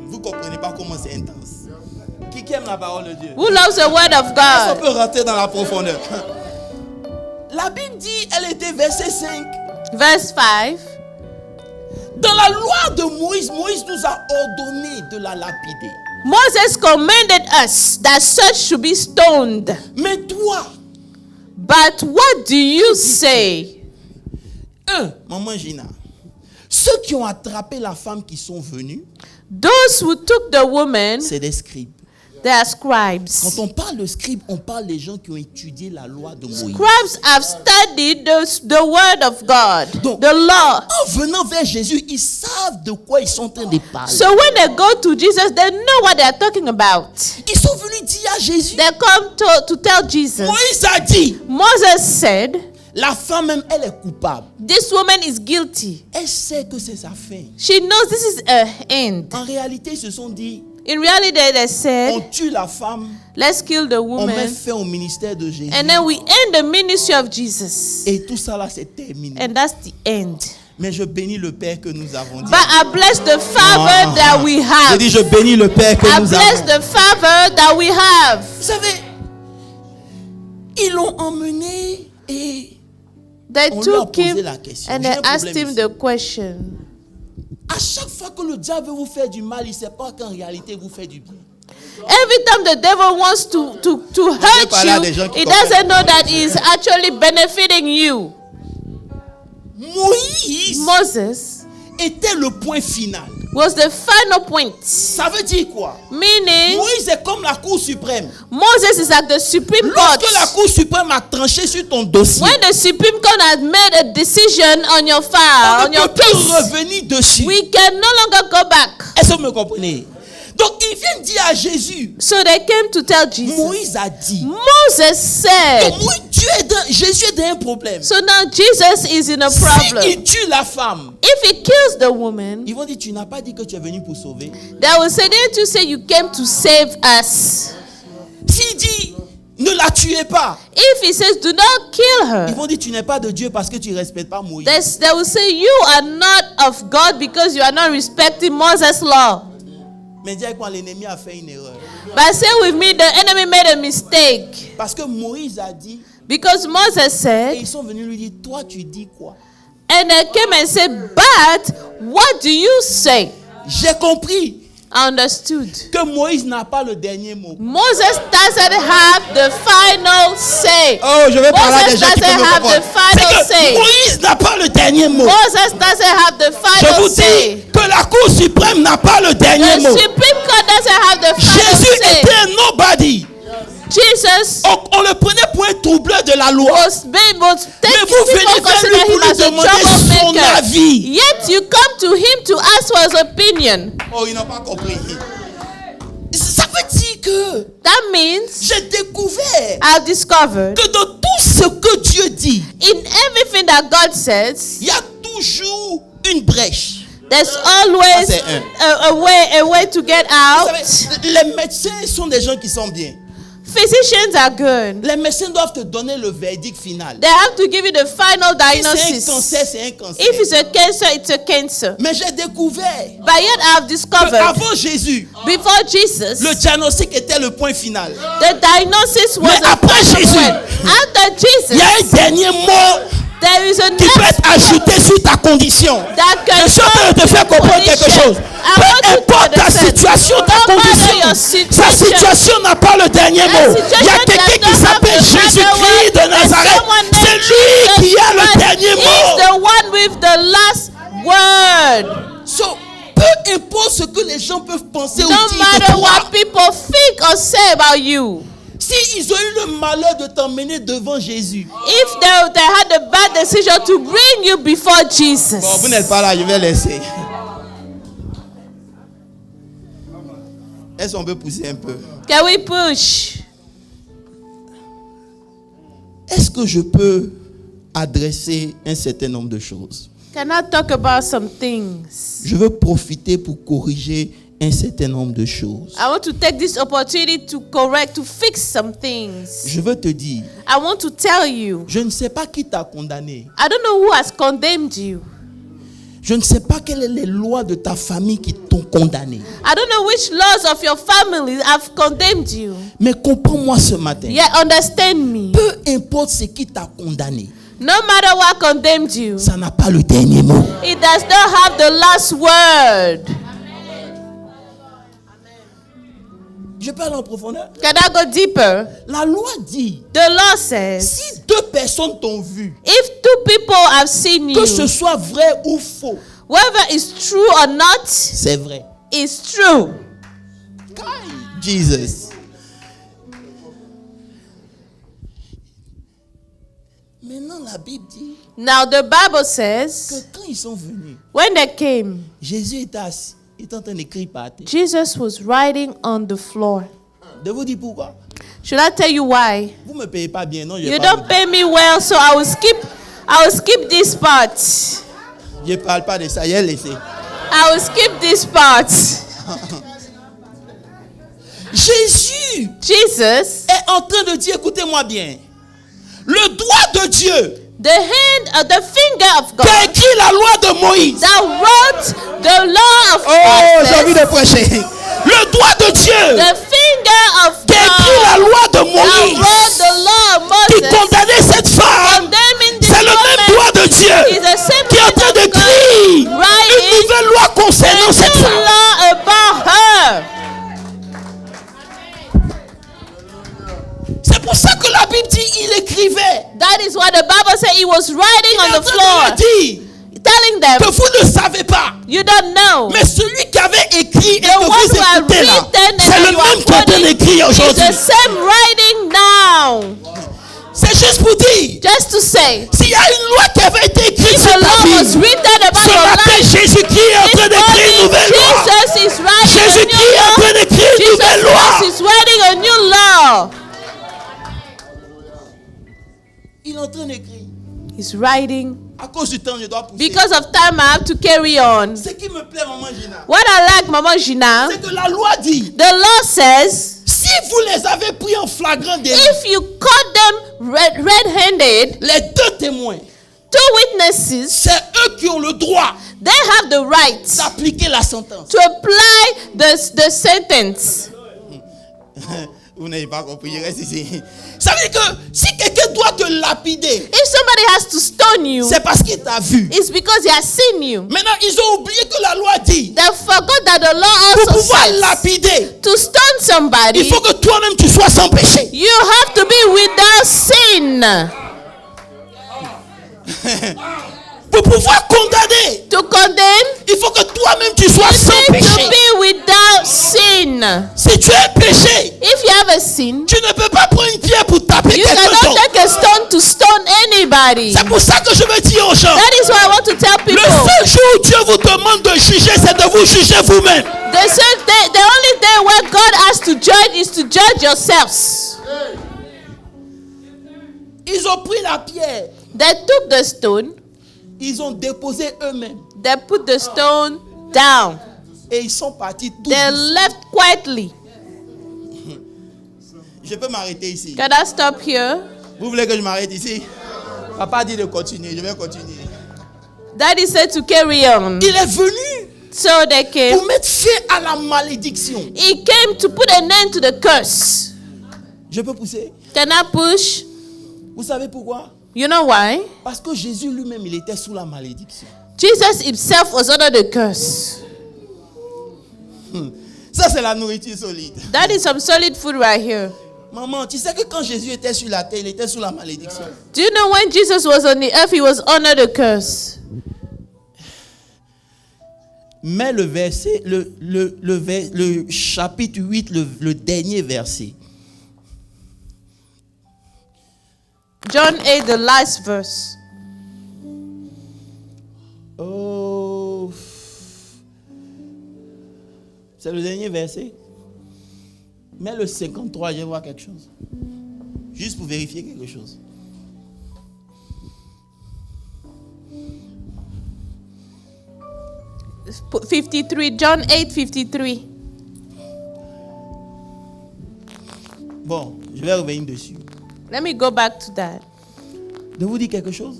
Vous comprenez pas comment c'est intense. Qui aime la parole de Dieu? Who loves the word of On God? peut rentrer dans la profondeur. La Bible dit, elle était verset 5. Verse 5. Dans la loi de Moïse, Moïse nous a ordonné de la lapider. Moses commanded us that such should be stoned. Mais toi, But what do you say? Maman Gina, ceux qui ont attrapé la femme qui sont venus, Those who took the woman, c'est des scribes. they are scribes. Quand on parle de scribes, on parle des gens qui ont étudié la loi de Moïse. Scribes have studied the word of God, Donc, the law. en venant vers Jésus, ils savent de quoi ils sont en train de parler. So when they go to Jesus, they know what they are talking about. Ils sont venus dire à Jésus, They come to tell Jesus. Moïse a dit, Moses said, la femme même, elle est coupable. this woman is guilty. Elle sait que c'est sa fin. She knows this is a end. En réalité, ils se sont dit, In reality, they on said, tue la femme, let's kill the on met woman, fin au ministère de Jésus. and then we end the ministry of Jesus. Et tout ça là, c'est terminé. And that's the end. Mais je bénis le Père que nous avons dit. But I bless the Father that we Je have. dis, je bénis le Père que I nous bless avons. the Father that we have. Vous savez, ils l'ont emmené et They on lui a took posé him la question. and J'ai they un asked problème him ici. the question. À chaque fois que le diable veut vous faire du mal, il ne sait pas qu'en réalité vous fait du bien. Every time the devil wants to hurt parler à des gens you, qui he doesn't know that he's actually benefiting you. Moïse Moses était le point final. was the final point, Ça veut dire quoi? meaning Moïse est comme la Cour suprême. Moses is at the Supreme Court. Lorsque la Cour suprême a tranché sur ton dossier, When the Supreme Court has made a decision on your on file, on ne your peut plus case, revenir dessus. we can no longer go back. Est-ce que vous me comprenez? Donc, ils viennent dire à Jésus, So they came to tell Jesus. Moïse a dit, Moses said. donc, Jésus est dans un problème. So now Jesus is in a problem. S'il tue la femme, If he kills the woman, ils vont dire, tu n'as pas dit que tu es venu pour sauver. they will say, didn't you say you came to save us? S'il dit, ne la tuez pas, If he says, do not kill ils her, vont dire, tu n'es pas de Dieu parce que tu ne respectes pas Moïse. they will say, you are not of God because you are not respecting Moses' law. Mais dis quoi, l'ennemi a fait une erreur. But say with me, the enemy made a mistake. Parce que Moïse a dit, Because Moses et said, ils sont venus lui dire, toi tu dis quoi? and they came and said, but what do you say? J'ai compris I understood. que Moïse n'a pas le dernier mot. Moses doesn't have the final say. Oh, je vais parler à des Moses gens qui peuvent doesn't me have the comprendre. final C'est que say. Moïse n'a pas le dernier mot. Moses doesn't have the Je final vous say. dis que la Cour suprême n'a pas le dernier The mot. Supreme Court doesn't have the final Jésus say. était un nobody. Jesus On le prenait pour un troubleur de la loi. was Mais vous venez vers lui pour lui demander son avis. Yet you come to him to ask for his opinion. Oh, ils n'ont pas compris. Ça veut dire que That means j'ai découvert I've discovered que dans tout ce que Dieu dit, in everything that God says, il y a toujours une brèche. there's always Ça, a way to get out. Vous savez, les médecins sont des gens qui sont bien. Physicians are good. Les médecins doivent te donner le verdict final. They have to give you the final Si c'est un diagnosis. cancer, c'est un cancer. If it's a cancer, it's a cancer. Mais j'ai découvert But yet I've discovered qu'avant Jésus, before Jesus, le diagnostic était le point final. the diagnosis was Mais a après final Jésus, point. After Il y a Jesus, un dernier mot there is a qui peut next être ajouté sur ta condition. that can Je suis en train de te faire comprendre quelque chose. Peu importe ta situation, ta condition, sa situation n'a pas le dernier mot. Il y a quelqu'un qui s'appelle Jésus-Christ de Nazareth. C'est lui qui a le dernier He's mot. the one with the last word. So, peu importe ce que les gens peuvent penser ou No dire de matter toi, what people think or say about you, s'ils ont eu le malheur de t'emmener devant Jésus, if they had a bad decision to bring you before Jesus, bon, vous n'êtes pas là, je vais laisser. Est-ce qu'on peut pousser un peu? can we push? Est-ce que je peux adresser un certain nombre de choses? Can I talk about some things? Je veux profiter pour corriger un certain nombre de choses. I want to take this opportunity to fix some things. Je veux te dire, I want to tell you, je ne sais pas qui t'a condamné. I don't know who has condemned you. Je ne sais pas quelles sont les lois de ta famille qui t'ont condamné. I don't know which laws of your family have condemned you. Mais comprends-moi ce matin. Yet understand me. Peu importe ce qui t'a condamné. No matter what condemned you, ça n'a pas le dernier mot. it does not have the last word. Je parle en profondeur. Can I go deeper? La loi dit, The law says, si deux personnes t'ont vu, if two people have seen que you, ce soit vrai ou faux, whether it's true or not, c'est vrai. it's true. Jesus. Maintenant, la Bible dit Now the Bible que says, quand ils sont venus, when they came, Jésus était assis, il était en train d'écrire par terre. Jesus was writing on the floor. De vous dire pourquoi? Should I tell you why? Vous me payez pas bien, non? Je You parle don't pay me well, so I will skip this part. Je parle pas de ça, j'ai laissé. I will skip this part. Jésus Jesus, est en train de dire, écoutez-moi bien, le doigt de Dieu the hand, the finger of qui a God écrit la loi de Moïse. that wrote the law of Oh, j'ai envie Moses, de prêcher. Le doigt de Dieu the finger of qui a écrit la God loi de that Moïse, wrote the law of qui Moses, condamnait cette femme, condemning this c'est le même woman, doigt de Dieu is the same qui est en train hand of d'écrire God une writing nouvelle loi concernant a cette new femme. law about her. C'est pour ça que la Bible dit il écrivait. That is why the Bible said he was writing Il est on en the train de floor, leur dire telling them, que vous ne savez pas. you don't know. Mais celui qui avait écrit et The que one vous who had écoutez là, written and c'est that le you are même qui est en train quoting d'écrire is aujourd'hui. the same writing now. C'est juste pour dire, Just to say, s'il y a une loi qui avait été écrite if sur the ta law was vie, written about ce your matin, life, Jésus-Christ est en train this d'écrire une morning nouvelle loi. Jesus is writing a Jésus-Christ est en new train law. d'écrire une nouvelle loi. Jesus is writing a new law. Il est en train d'écrire. He's writing. À cause du temps, je dois pousser. Because of time, I have to carry on. Ce qui me plaît, maman Gina, What I like, Mama Gina, c'est que la loi dit, the law says, si vous les avez pris en flagrant délit, if you caught them red-handed, les deux témoins, two witnesses, c'est eux qui ont le droit they have the right d'appliquer la sentence. to apply the sentence. Vous n'avez pas compris, je reste ici. Ça veut dire que si quelqu'un doit te lapider, If somebody has to stone you, c'est parce qu'il t'a vu. it's because he has seen you. Maintenant, ils ont oublié que la loi dit, They forgot that the law pour also pouvoir says lapider, to stone somebody, il faut que toi-même tu sois sans péché. you have to be without sin. Pour pouvoir condamner, To condemn, il faut que toi-même tu sois you sans need to péché. be without sin. Si tu es péché, If you have a sin, tu ne peux pas prendre une pierre pour taper you quelqu'un cannot d'autre. take a stone to stone anybody. C'est pour ça que je veux dire aux gens, That is why I want to tell le people, seul jour où Dieu vous demande de juger, c'est de vous juger vous-même. the only day where God has to judge is to judge yourselves. Ils ont pris la pierre, They took the stone, ils ont déposé eux-mêmes they put the stone down. et ils sont partis tous. They left quietly. Je peux m'arrêter ici. Can I stop here? Vous voulez que je m'arrête ici? Papa dit de continuer, je vais continuer. Daddy said to carry on. Il est venu So they came. pour mettre fin à la malédiction. He came to put an end to the curse. Je peux pousser? Can I push? Vous savez pourquoi? You know why? Parce que Jésus lui-même, il était sous la malédiction. Jesus himself was under the curse. Ça, c'est la nourriture solide. That is some solid food right here. Maman, tu sais que quand Jésus était sur la terre, il était sous la malédiction. Do you know when Jesus was on the earth, he was under the curse? Mais le verset, le chapitre 8, le dernier verset. John 8, the last verse. Oh, c'est le dernier verset. Mais le 53, je vais voir quelque chose. Juste pour vérifier quelque chose. Put 53, John 8, 53. Bon, je vais revenir dessus. Let me go back to that. De vous dire quelque chose?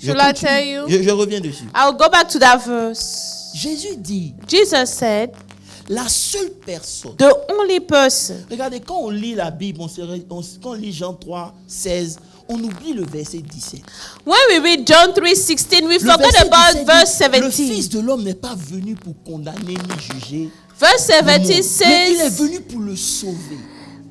Shall I tell you? Je reviens dessus. I'll go back to that verse. Jésus dit, Jesus said, la seule personne. the only person. Regardez, quand on lit la Bible, quand on lit Jean 3, 16, on oublie le verset 17. When we read John 3:16, we Le forgot verset about 17 verse dit, le 17. Fils de l'homme n'est pas venu pour condamner ni juger Verse le monde, 17 mais il est says, venu pour le sauver.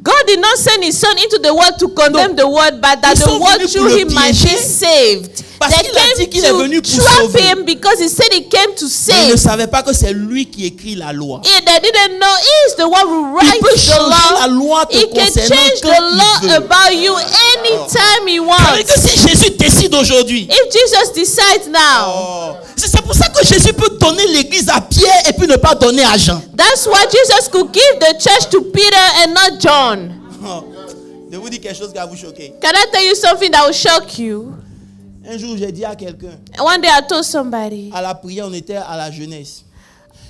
God did not send his son into the world to condemn the world, but that ils the sont world venus through pour le him might be piéger, saved. parce They qu'il a dit came qu'il est venu to pour trap sauver. him because he said he came to Mais il ne save. savait pas que c'est lui qui écrit la loi. They didn't know he is the one who Il writes peut the changer la law. loi te He can concernant change quand the il law veut. about you anytime he Avec wants. que si Jésus décide aujourd'hui, If Jesus decides now, c'est pour ça que Jésus peut donner l'église à Pierre et puis ne pas donner à Jean. that's why Jesus could give the church to Peter and not John. Je vous dis quelque chose qui va vous choquer. Can I tell you something that will shock you? Un jour, j'ai dit à quelqu'un, One day I told somebody, à la prière, on était à la jeunesse.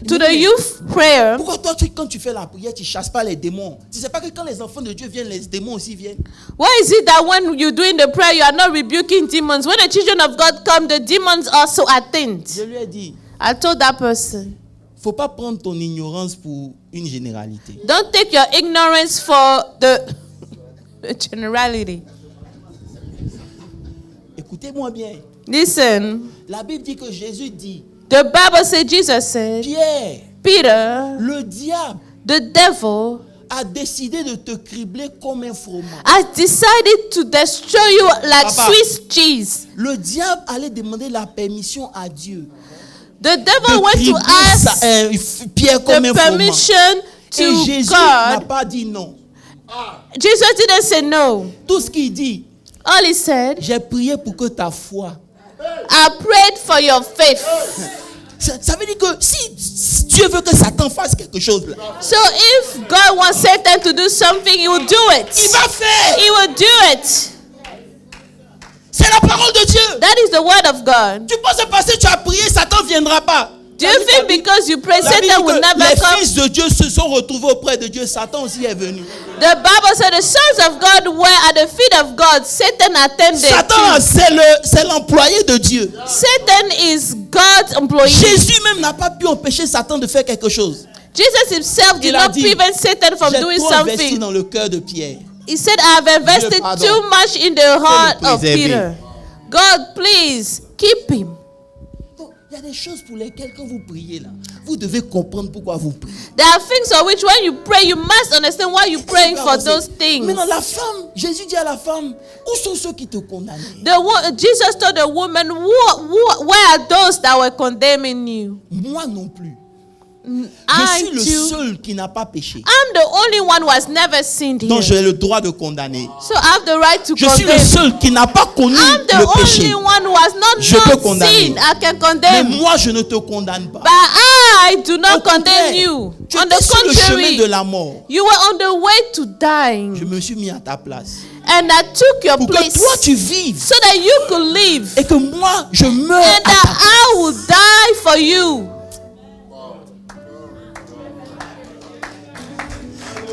to the youth prayer, Pourquoi toi, quand tu fais la prière, tu ne chasses pas les démons? Tu ne sais pas que quand les enfants de Dieu viennent, les démons aussi viennent? why is it that when you're doing the prayer, you are not rebuking demons? When the children of God come, the demons also attend. Je lui ai dit, I told that person, il ne faut pas prendre ton ignorance pour une généralité. don't take your ignorance for the generality. Écoutez-moi bien. Listen, La Bible dit que Jésus dit, the Bible said, Jesus said, Pierre, Peter, le diable the devil a décidé de te cribler comme un fromage. has decided to destroy you like Papa. Swiss cheese. Le diable allait demander la permission à Dieu The de devil went to cribler ask Pierre comme the un fromage. permission Et to Jésus n'a God. pas dit non. Jesus didn't say no. Tout ce qu'il dit, All he said, j'ai prié pour que ta foi. I prayed for your faith. Ça veut dire que si Dieu veut que Satan fasse quelque chose là, So if God wants Satan to do something, he will do il it. va faire. He will do it. C'est la parole de Dieu. That is the word of God. Tu penses parce que tu as prié, Satan ne viendra pas. Do you think because you pray, La Bible Satan dit will que never les come? fils de Dieu se sont retrouvés auprès de Dieu. Satan aussi est venu. The Bible said the sons of God were at the feet of God. Satan attended. Satan, too. c'est l'employé de Dieu. Satan is God's employee. Jésus même n'a pas pu empêcher Satan de faire quelque chose. Jesus himself did Il a not dit, prevent Satan from J'ai doing trop investi something. dans le cœur de Pierre. He said, I have invested pardon. too much in the heart of préserver. Peter. God, please keep him. Donc, il y a des choses pour lesquelles quand vous priez là, vous devez comprendre pourquoi vous priez. There are things for which when you pray, you must understand why you're praying for those things. Maintenant, la femme, Jésus dit à la femme, où sont ceux qui te condamnaient? Jesus told the woman, where are those that were condemning you? Moi non plus. Je I suis le too. seul qui n'a pas péché. I'm the only one who has never sinned Donc here. j'ai le droit de condamner. So I have the right to Je suis le condemn. seul qui n'a pas connu I'm the le péché. only one who has not Je peux known condamner. sin. I can Mais condemn. moi, je ne te condamne pas. But I do Au not condemn contraire, you. tu On étais the sur le chemin contrary, de la mort. you were on the way to Je dying. me suis mis à ta place. And I took your Pour que place toi, tu vives. so that you could live. Et que moi, je meure And à ta that place. I will die for you.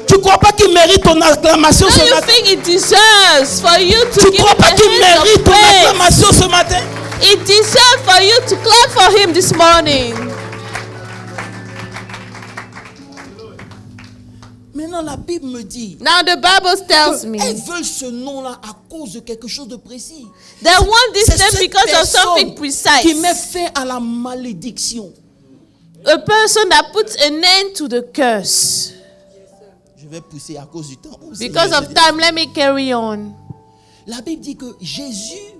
Tu crois pas qu'il mérite ton acclamation Do ce you matin? think it deserves for you to Tu give crois him pas a qu'il hand mérite of ton praise? acclamation ce matin? It deserves for you to clap for him this morning. Maintenant, la Bible me dit Now the Bible tells me qu'elles veulent ce nom-là à cause de quelque chose de précis. they want this C'est name cette because of something personne qui met precise. fin à la malédiction. A person that puts an end to the curse. Je vais pousser à cause du temps. Oh, Because Seigneur, of time, let me carry on. La Bible dit que Jésus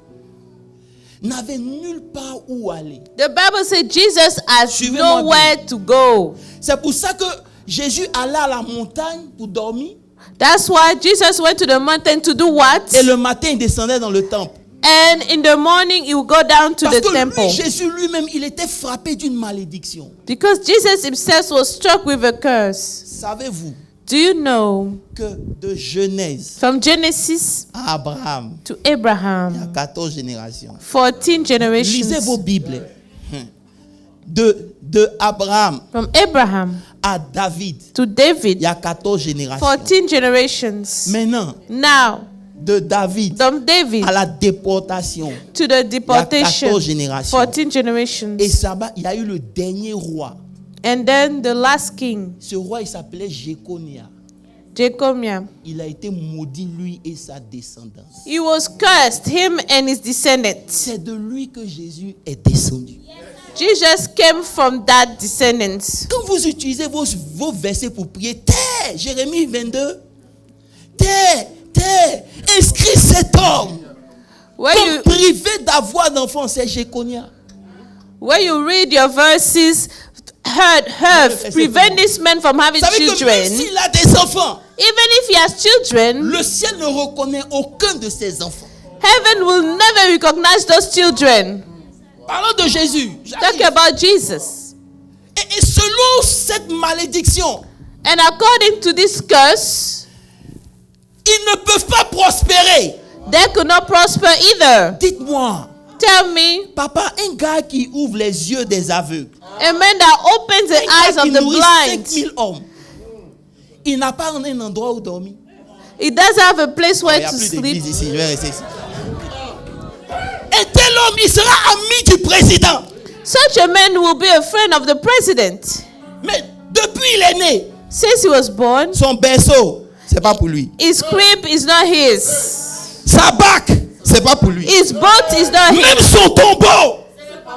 n'avait nulle part où aller. The Bible says Jesus has Suivez-moi nowhere to go. C'est pour ça que Jésus allait à la montagne pour dormir That's why Jesus went to the mountain to do what? et le matin il descendait dans le temple. And in the morning, he will go down to Parce the que temple. lui, Jésus lui-même, il était frappé d'une malédiction. Because Jesus himself was struck with a curse. Savez-vous Do you know, que de Genèse from Genesis à Abraham, to il y a Abraham, 14 générations. 14 Lisez generations. vos Bibles. De Abraham From Abraham à David, to il David, y a 14 générations. 14 generations. Maintenant, Now, de David from David à la déportation, to the il y a deportation, 14 générations. 14 generations. Et ça, il y a eu le dernier roi. And then the last king, Ce roi, il s'appelait Jéconia. Jeconiah. Il a été maudit, lui et sa descendance. He was cursed, him and his descendants. C'est de lui que Jésus est descendu. Jesus came from that descendants. Quand vous utilisez vos versets pour prier, tais, Jérémie 22, tais, inscris cet homme. Comme privé d'avoir d'enfants, c'est Jeconiah. Where you read your verses, prevent this man from having children. Même s'il a des enfants, even if he has children, le ciel ne reconnaît aucun de ses enfants. Heaven will never recognize those children. Parlons de Jésus. Talk about Jesus. Et selon cette malédiction, and according to this curse, ils ne peuvent pas prospérer. They could not prosper either. Dites-moi. Tell me. Papa, un gars qui ouvre les yeux des aveugles. A man that opens the eyes of the blind. 5000 hommes. Il n'a pas un endroit où dormir. He doesn't have a place where to sleep. Ici, je vais rester ici. Un tel homme, il sera ami du président. Such a man will be a friend of the president. Mais depuis il est né, since he was born, son berceau, c'est pas pour lui. His crib is not his. Sa barque, c'est pas pour lui. His boat is not his. Même son tombeau.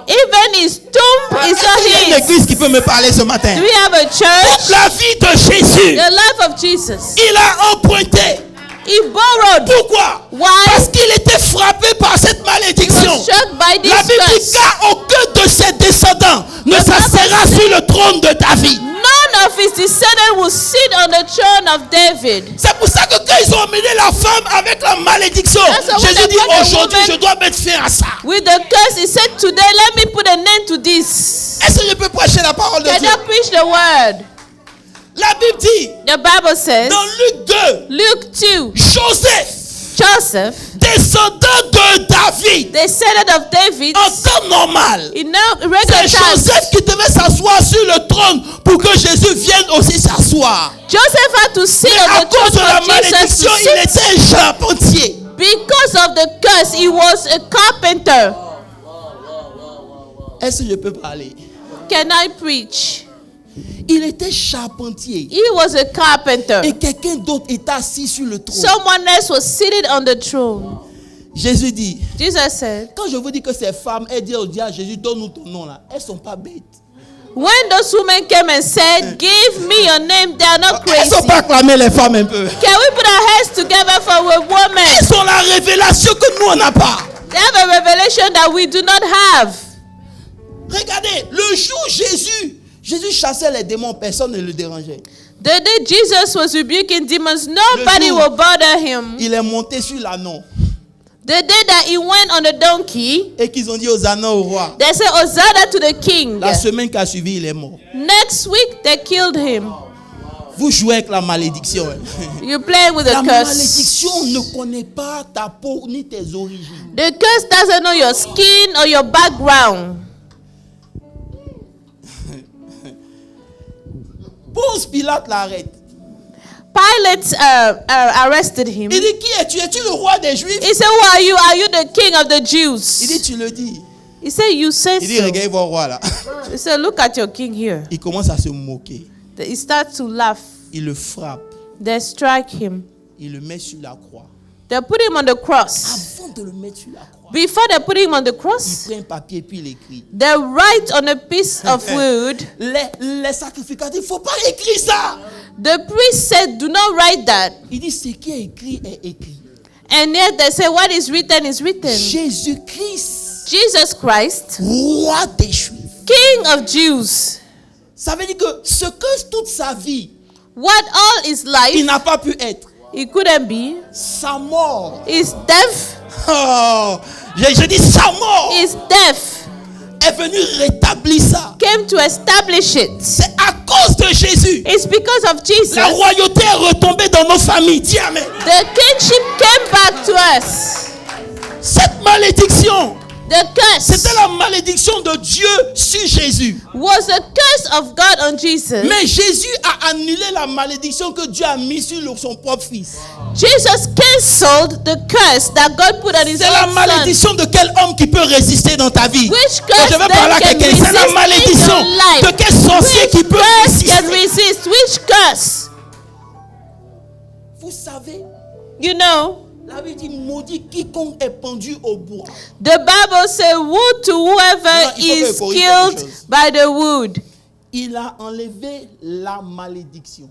Even his tomb is not his. Il y a une église qui peut me parler ce matin. Do we have a church? Toute la vie de Jésus. The life of Jesus. Il a emprunté. He borrowed. Pourquoi? Why? Parce qu'il était frappé par cette malédiction. He was struck by this la Bible dit qu'aucun de ses descendants ne s'assera sur le trône de David. None of his descendants will sit on the throne of David. C'est pour ça que quand ils ont emmené la femme avec la malédiction, Jésus dit aujourd'hui je dois mettre fin à ça. With the curse, he said today let me put an end to this. Est-ce que je peux prêcher la parole de Dieu? Can I preach the word? La Bible dit, the Bible says, dans Luc 2, Luke 2, Joseph, descendant de David, descendant of David, en temps normal, c'est Joseph qui devait s'asseoir sur le trône pour que Jésus vienne aussi s'asseoir. Joseph had to sit on the throne à cause de la malédiction, il était un charpentier. Because of the curse, he was a carpenter. Est-ce que je peux parler? Can I preach? Il était charpentier. He was a carpenter. Et quelqu'un d'autre était assis sur le trône. Someone else was seated on the throne. Jésus dit, Jesus said, quand je vous dis que ces femmes, elles disent au diable, Jésus, donne-nous ton nom là, elles ne sont pas bêtes. When those women came and said, give me your name, they are not crazy. Elles ne sont pas acclamées les femmes un peu. Can we put our heads together for a woman? Elles ont la révélation que nous on n'a pas. They have a revelation that we do not have. Regardez, le jour Jésus chassait les démons, personne ne le dérangeait. The day Jesus was rebuking demons, nobody will bother him. Il est monté sur l'ânon. The day that he went on the donkey, et qu'ils ont dit Hosanna au roi. They said Hosanna to the king. La semaine qui a suivi, il est mort. Next week, they killed him. Vous jouez avec la malédiction. You're playing with the curse. La malédiction ne connaît pas ta peau ni tes origines. The curse doesn't know your skin or your background. Ponce Pilate l'arrête. Pilate arrested him. Il dit, qui es-tu? Es-tu le roi des Juifs? He said, who are you? Are you the king of the Jews? Il dit, tu le dis. He said, you said so. Il dit, so. regarde votre roi là. He said, look at your king here. Il commence à se moquer. He starts to laugh. Il le frappe. They strike him. Il le met sur la croix. They put him on the cross. Avant de le mettre sur la croix, before they put him on the cross, il prend un papier et puis il écrit. They write on a piece of wood. Les sacrificateurs, il ne faut pas écrire ça. The priest said, do not write that. Il dit, ce qui est écrit est écrit. And yet they say, what is written is written. Jésus-Christ, Jesus Christ, roi des Juifs, King of Jews. Ça veut dire que ce que toute sa vie, what all his life, il n'a pas pu être. He couldn't be. Sa mort. His death. Oh, je dis sa mort. His death. Est venu rétablir ça. Came to establish it. C'est à cause de Jésus. It's because of Jesus. La royauté est retombée dans nos familles. Dis amen. The kingship came back to us. Cette malédiction. The curse. C'était la malédiction de Dieu sur Jésus. Was the curse of God on Jesus. Mais Jésus a annulé la malédiction que Dieu a mise sur son propre fils. Jesus cancelled the curse that God put on his own son. C'est la malédiction de quel homme qui peut résister dans ta vie? Which curse je vais parler à quelqu'un. C'est la malédiction de quel sorcier qui peut résister? Can resist? Which curse? vous savez, You know, la Bible dit maudit quiconque est pendu au bois. the Bible says, woe to whoever Non, il faut que is je corrige quelque killed chose. by the wood. Il a enlevé la malédiction.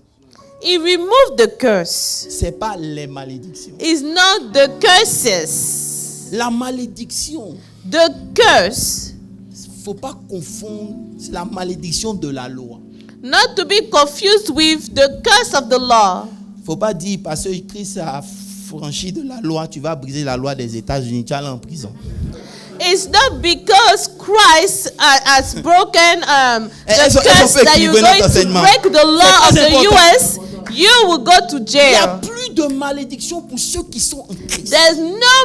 He removed the curse. C'est pas les malédictions. It's not the curses. La malédiction, The curse, faut pas confondre, c'est la malédiction de la loi. not to be confused with the curse of the law. Faut pas dire parce que Christ a franchi de la loi, tu vas briser la loi des États-Unis, tu vas aller en prison. It's not because Christ has broken the Elles sont curse that you're équilibrées going notre to enseignement. break the law of C'est the très US. You will go to Il n'y a jail. plus de malédiction pour ceux qui sont en Christ. There's no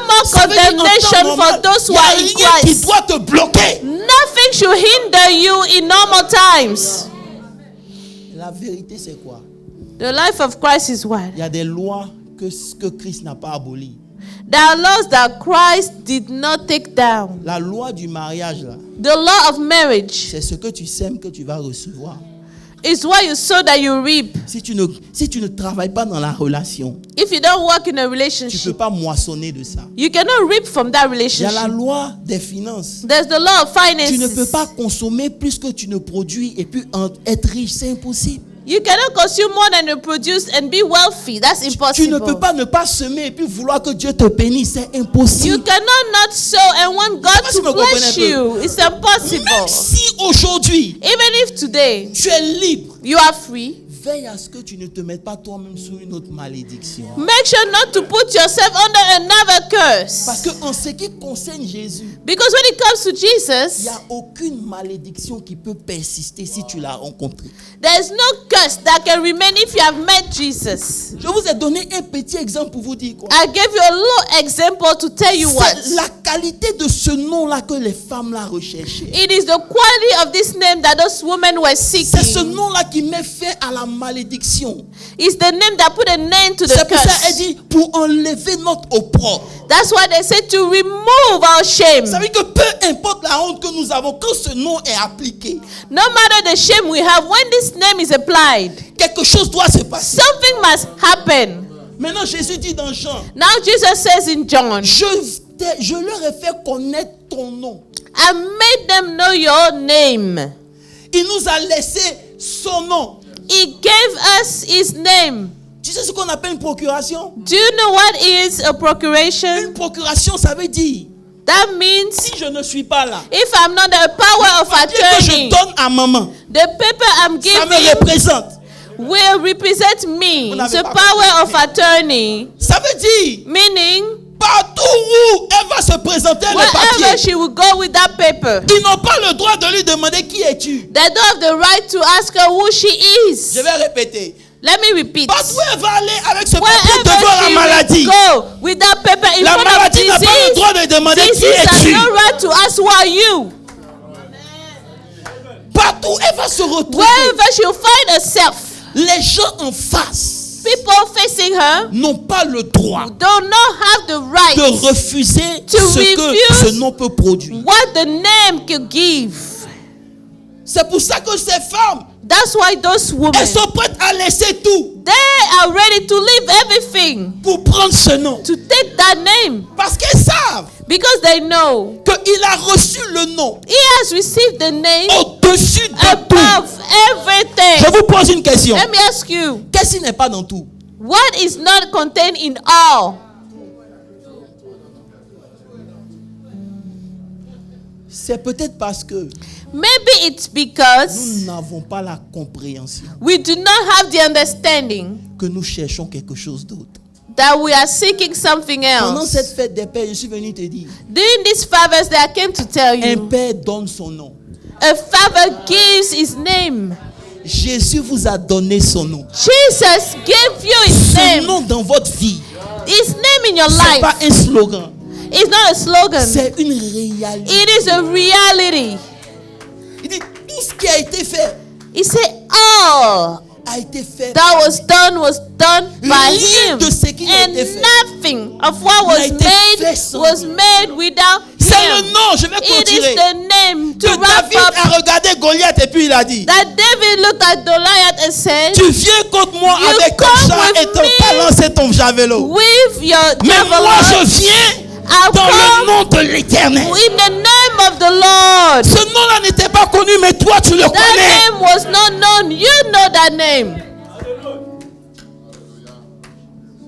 more Ça veut dire, en temps condemnation normal, for those il who n'y a are in rien qui Christ. doit te bloquer. Nothing should hinder you in normal times. La vérité, c'est quoi? The life of Christ is what? Il y a des lois que Christ n'a pas abolies. There are laws that Christ did not take down. La loi du mariage, là, The law of marriage c'est ce que tu sèmes que tu vas recevoir. is what you sow that you reap. Si tu ne travailles pas dans la relation, If you don't work in a tu ne peux relationship, pas moissonner de ça. you cannot reap from that Il y a la relationship. loi des finances. There's the law of Tu ne peux finances. pas consommer plus que tu ne produis et puis être riche, c'est impossible. You cannot consume more than you produce and be wealthy. That's Tu ne impossible. peux pas ne pas semer et puis vouloir que Dieu te bénisse, c'est You impossible. cannot not sow and want God sais pas si to vous comprenez bless un peu. you. It's impossible. Même si aujourd'hui, Even if today tu es libre, you are free, veille à ce que tu ne te mettes pas toi-même sous une autre malédiction. make sure not to put yourself under another Parce curse. que en ce qui concerne Jésus, Because when it comes to il Jesus, n'y a aucune malédiction qui peut persister si tu l'as rencontré. there's no curse that can remain if you have met Jesus. Je vous ai donné un petit exemple pour vous dire quoi. I gave you a little example to tell you what. C'est la qualité de ce nom-là que les femmes là recherchaient. It is the quality of this name that those women were C'est ce seeking. nom-là qui met fin à la malédiction. It's the name that put a name to the C'est pour ça qu'elle curse. dit pour enlever notre opprobre. That's why they say to remove our shame. Ça veut dire que peu importe la honte que nous avons, quand ce nom est appliqué, No matter the shame we have, when this name is applied, quelque chose doit se passer. something must happen. Maintenant, Jésus dit dans Jean, Now Jesus says in John, je leur ai fait connaître ton nom. I made them know your name. Il nous a laissé son nom. He gave us his name. Tu sais ce qu'on appelle une procuration? Do you know what is a procuration? Une procuration, ça veut dire, That means si je ne suis pas là, if I'm not the power of le papier que je attorney, donne à maman, the paper I'm ça me giving représente. will represent me. Vous n'avez The pas power of compris. attorney, Ça veut dire, meaning partout où elle va se présenter le wherever papier, she will go with that paper, ils n'ont pas le droit de lui demander qui es-tu. they don't have the right to ask her who she is. Je vais répéter. Let me repeat. Partout où elle va aller avec ce papier Wherever devant la she maladie, will go with that paper in la front of maladie n'a pas le droit de demander qui disease has es-tu. no right to ask who are you. Partout où elle va se retrouver, Wherever she'll find herself, les gens en face people facing her n'ont pas le droit do not have the right de refuser To ce que refuse ce nom peut produire. what the name can give. C'est pour ça que ces femmes, That's why those women, elles sont prêtes à laisser tout they are ready to leave everything pour prendre ce nom. to take that name Parce qu'elles savent because they know qu'il a reçu le nom he has received the name au-dessus de tout. above everything. Je vous pose une question. Let me ask you, Qu'est-ce qui n'est pas dans tout? what is not contained in all? C'est peut-être parce que Maybe it's because nous n'avons pas la compréhension we do not have the understanding que nous cherchons quelque chose d'autre. that we are seeking something Pendant else. cette fête des pères, je suis venu te dire, During this Father's Day, I came to tell un you, père donne son nom. a father gives his name. Jésus vous a donné son nom. Jesus gave you his Ce name. nom dans votre vie, His name in your c'est pas life. un slogan, It's not a slogan. c'est une réalité. It is a reality. Il dit tout ce qui a été fait He said, all a été fait. that was done by Rien him. de ce qui a And été fait nothing of what n'a was été fait sans made was made without C'est le him. nom, je vais It is continuer. the name to que wrap David up, a regardé Goliath et puis il a dit, that David looked at Goliath and said, tu viens contre moi You avec ton come char with et ton me talent, c'est ton javelot. with your Mais moi je javelin, viens I'll dans le come nom de l'Éternel. in the name of the Lord. Ce nom-là n'était pas connu, mais toi tu le That connais. name was not known. You know that name.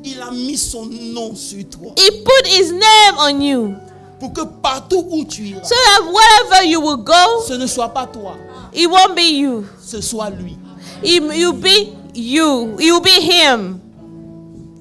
Il a mis son nom sur toi He put his name on you. pour que partout où tu iras, So that wherever you will go, ce ne soit pas toi, it won't be you. ce soit lui. You'll be you. You'll be him.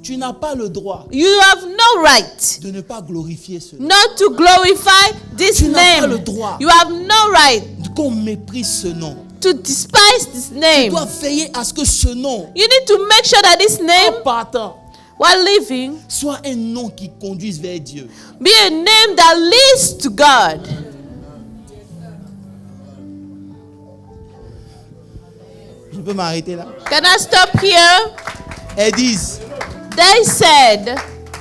Tu n'as pas le droit You have no right de ne pas glorifier ce nom. not to glorify this Tu n'as pas le name. droit You have no right qu'on méprise ce nom. to despise this Tu name. dois veiller à ce que ce nom, You need to make sure that this en name, partant, while living, soit un nom qui conduise vers Dieu. be a name that leads to God. Je peux m'arrêter là. Can I stop here? Elles disent, They said,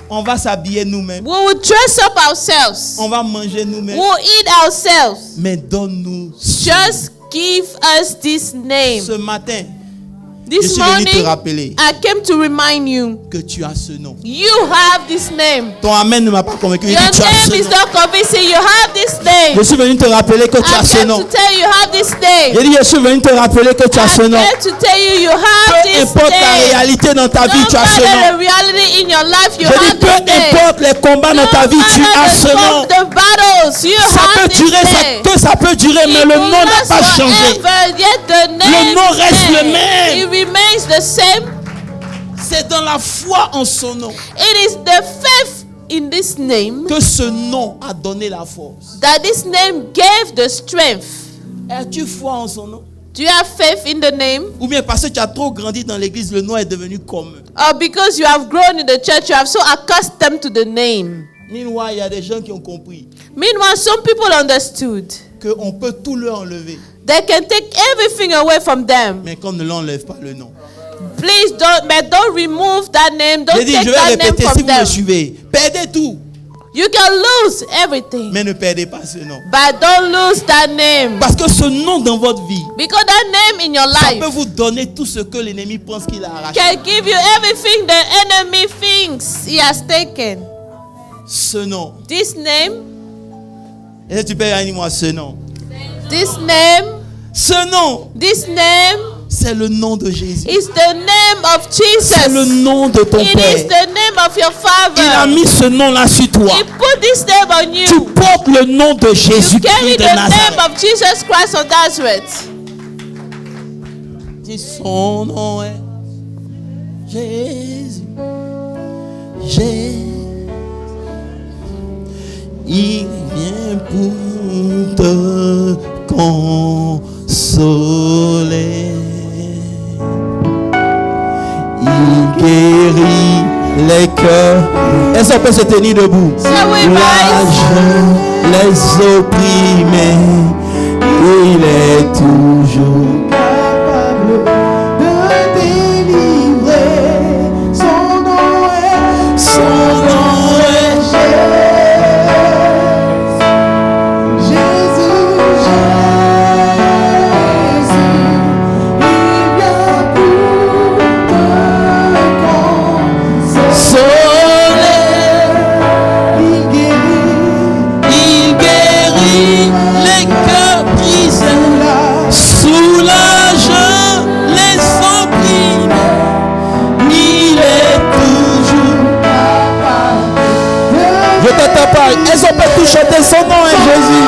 on va s'habiller nous-mêmes, we will dress up ourselves. on va manger nous-mêmes, We'll eat ourselves. mais donne-nous Just give us this name. ce matin. Je This suis venu te morning, rappeler I came to remind you, que tu as ce nom. you have this name. Ton amen ne m'a pas convaincu. Il Your dit, tu as name ce is nom. not convincing. You have this name. Je suis venu te rappeler que tu I as ce came nom. to tell you have this name. J'ai dit, je suis venu te rappeler que tu as ce I nom. came to tell you you have Peu this importe la name. réalité dans ta vie, No tu as ce matter the nom. reality in your life, you Je dis, have peu this name. importe les combats dans ta vie, tu as ce nom. The battles, you Ça have peut this durer, name. ça peut durer, mais It le will nom n'a last pas changé. forever, yet the name nom is reste le same. même. It remains the same. C'est dans la foi en son nom It is the faith in this name que ce nom a donné la force. that this name gave the strength. As-tu foi en son nom? Do you have faith in the name? Ou bien parce que tu as trop grandi dans l'église, le nom est devenu commun. Or because you have grown in the church, you have so accustomed to the name? Meanwhile, il y a des gens qui ont compris Meanwhile, some people understood qu'on peut tout leur enlever, they can take everything away from them. mais qu'on ne l'enlève pas le nom. Please don't remove that name. Don't J'ai dit, take je vais that name répéter, si from vous me them. suivez, perdez tout, You can lose everything, mais ne perdez pas ce nom. but don't lose that name. Parce que ce nom dans votre vie, Because that name in your ça life peut vous donner tout ce que l'ennemi pense qu'il a arraché. can give you everything the enemy thinks he has taken. Ce nom. This name, Et tu peux dire, moi, ce nom. this name, Ce nom, this name c'est le nom de Jésus. is the name of C'est le Jesus. nom de ton It is Père. the name of your Il a Father. mis ce nom-là sur toi. He put this name on Tu you. portes le nom de You Jésus-Christ carry de the name Nazareth. of Jesus Christ of Nazareth. Dis, son nom est Jésus. Jésus. Il vient pour te consoler. Il guérit les cœurs. Est-ce qu'on peut se tenir debout? So we rise. Les opprimés. Il est toujours capable de délivrer. Son nom est il guérit les cœurs brisés, soulage les opprimés. Il est toujours capable. Je t'entends pas. Est-ce qu'on peut tout chanter son nom, hein, Jésus?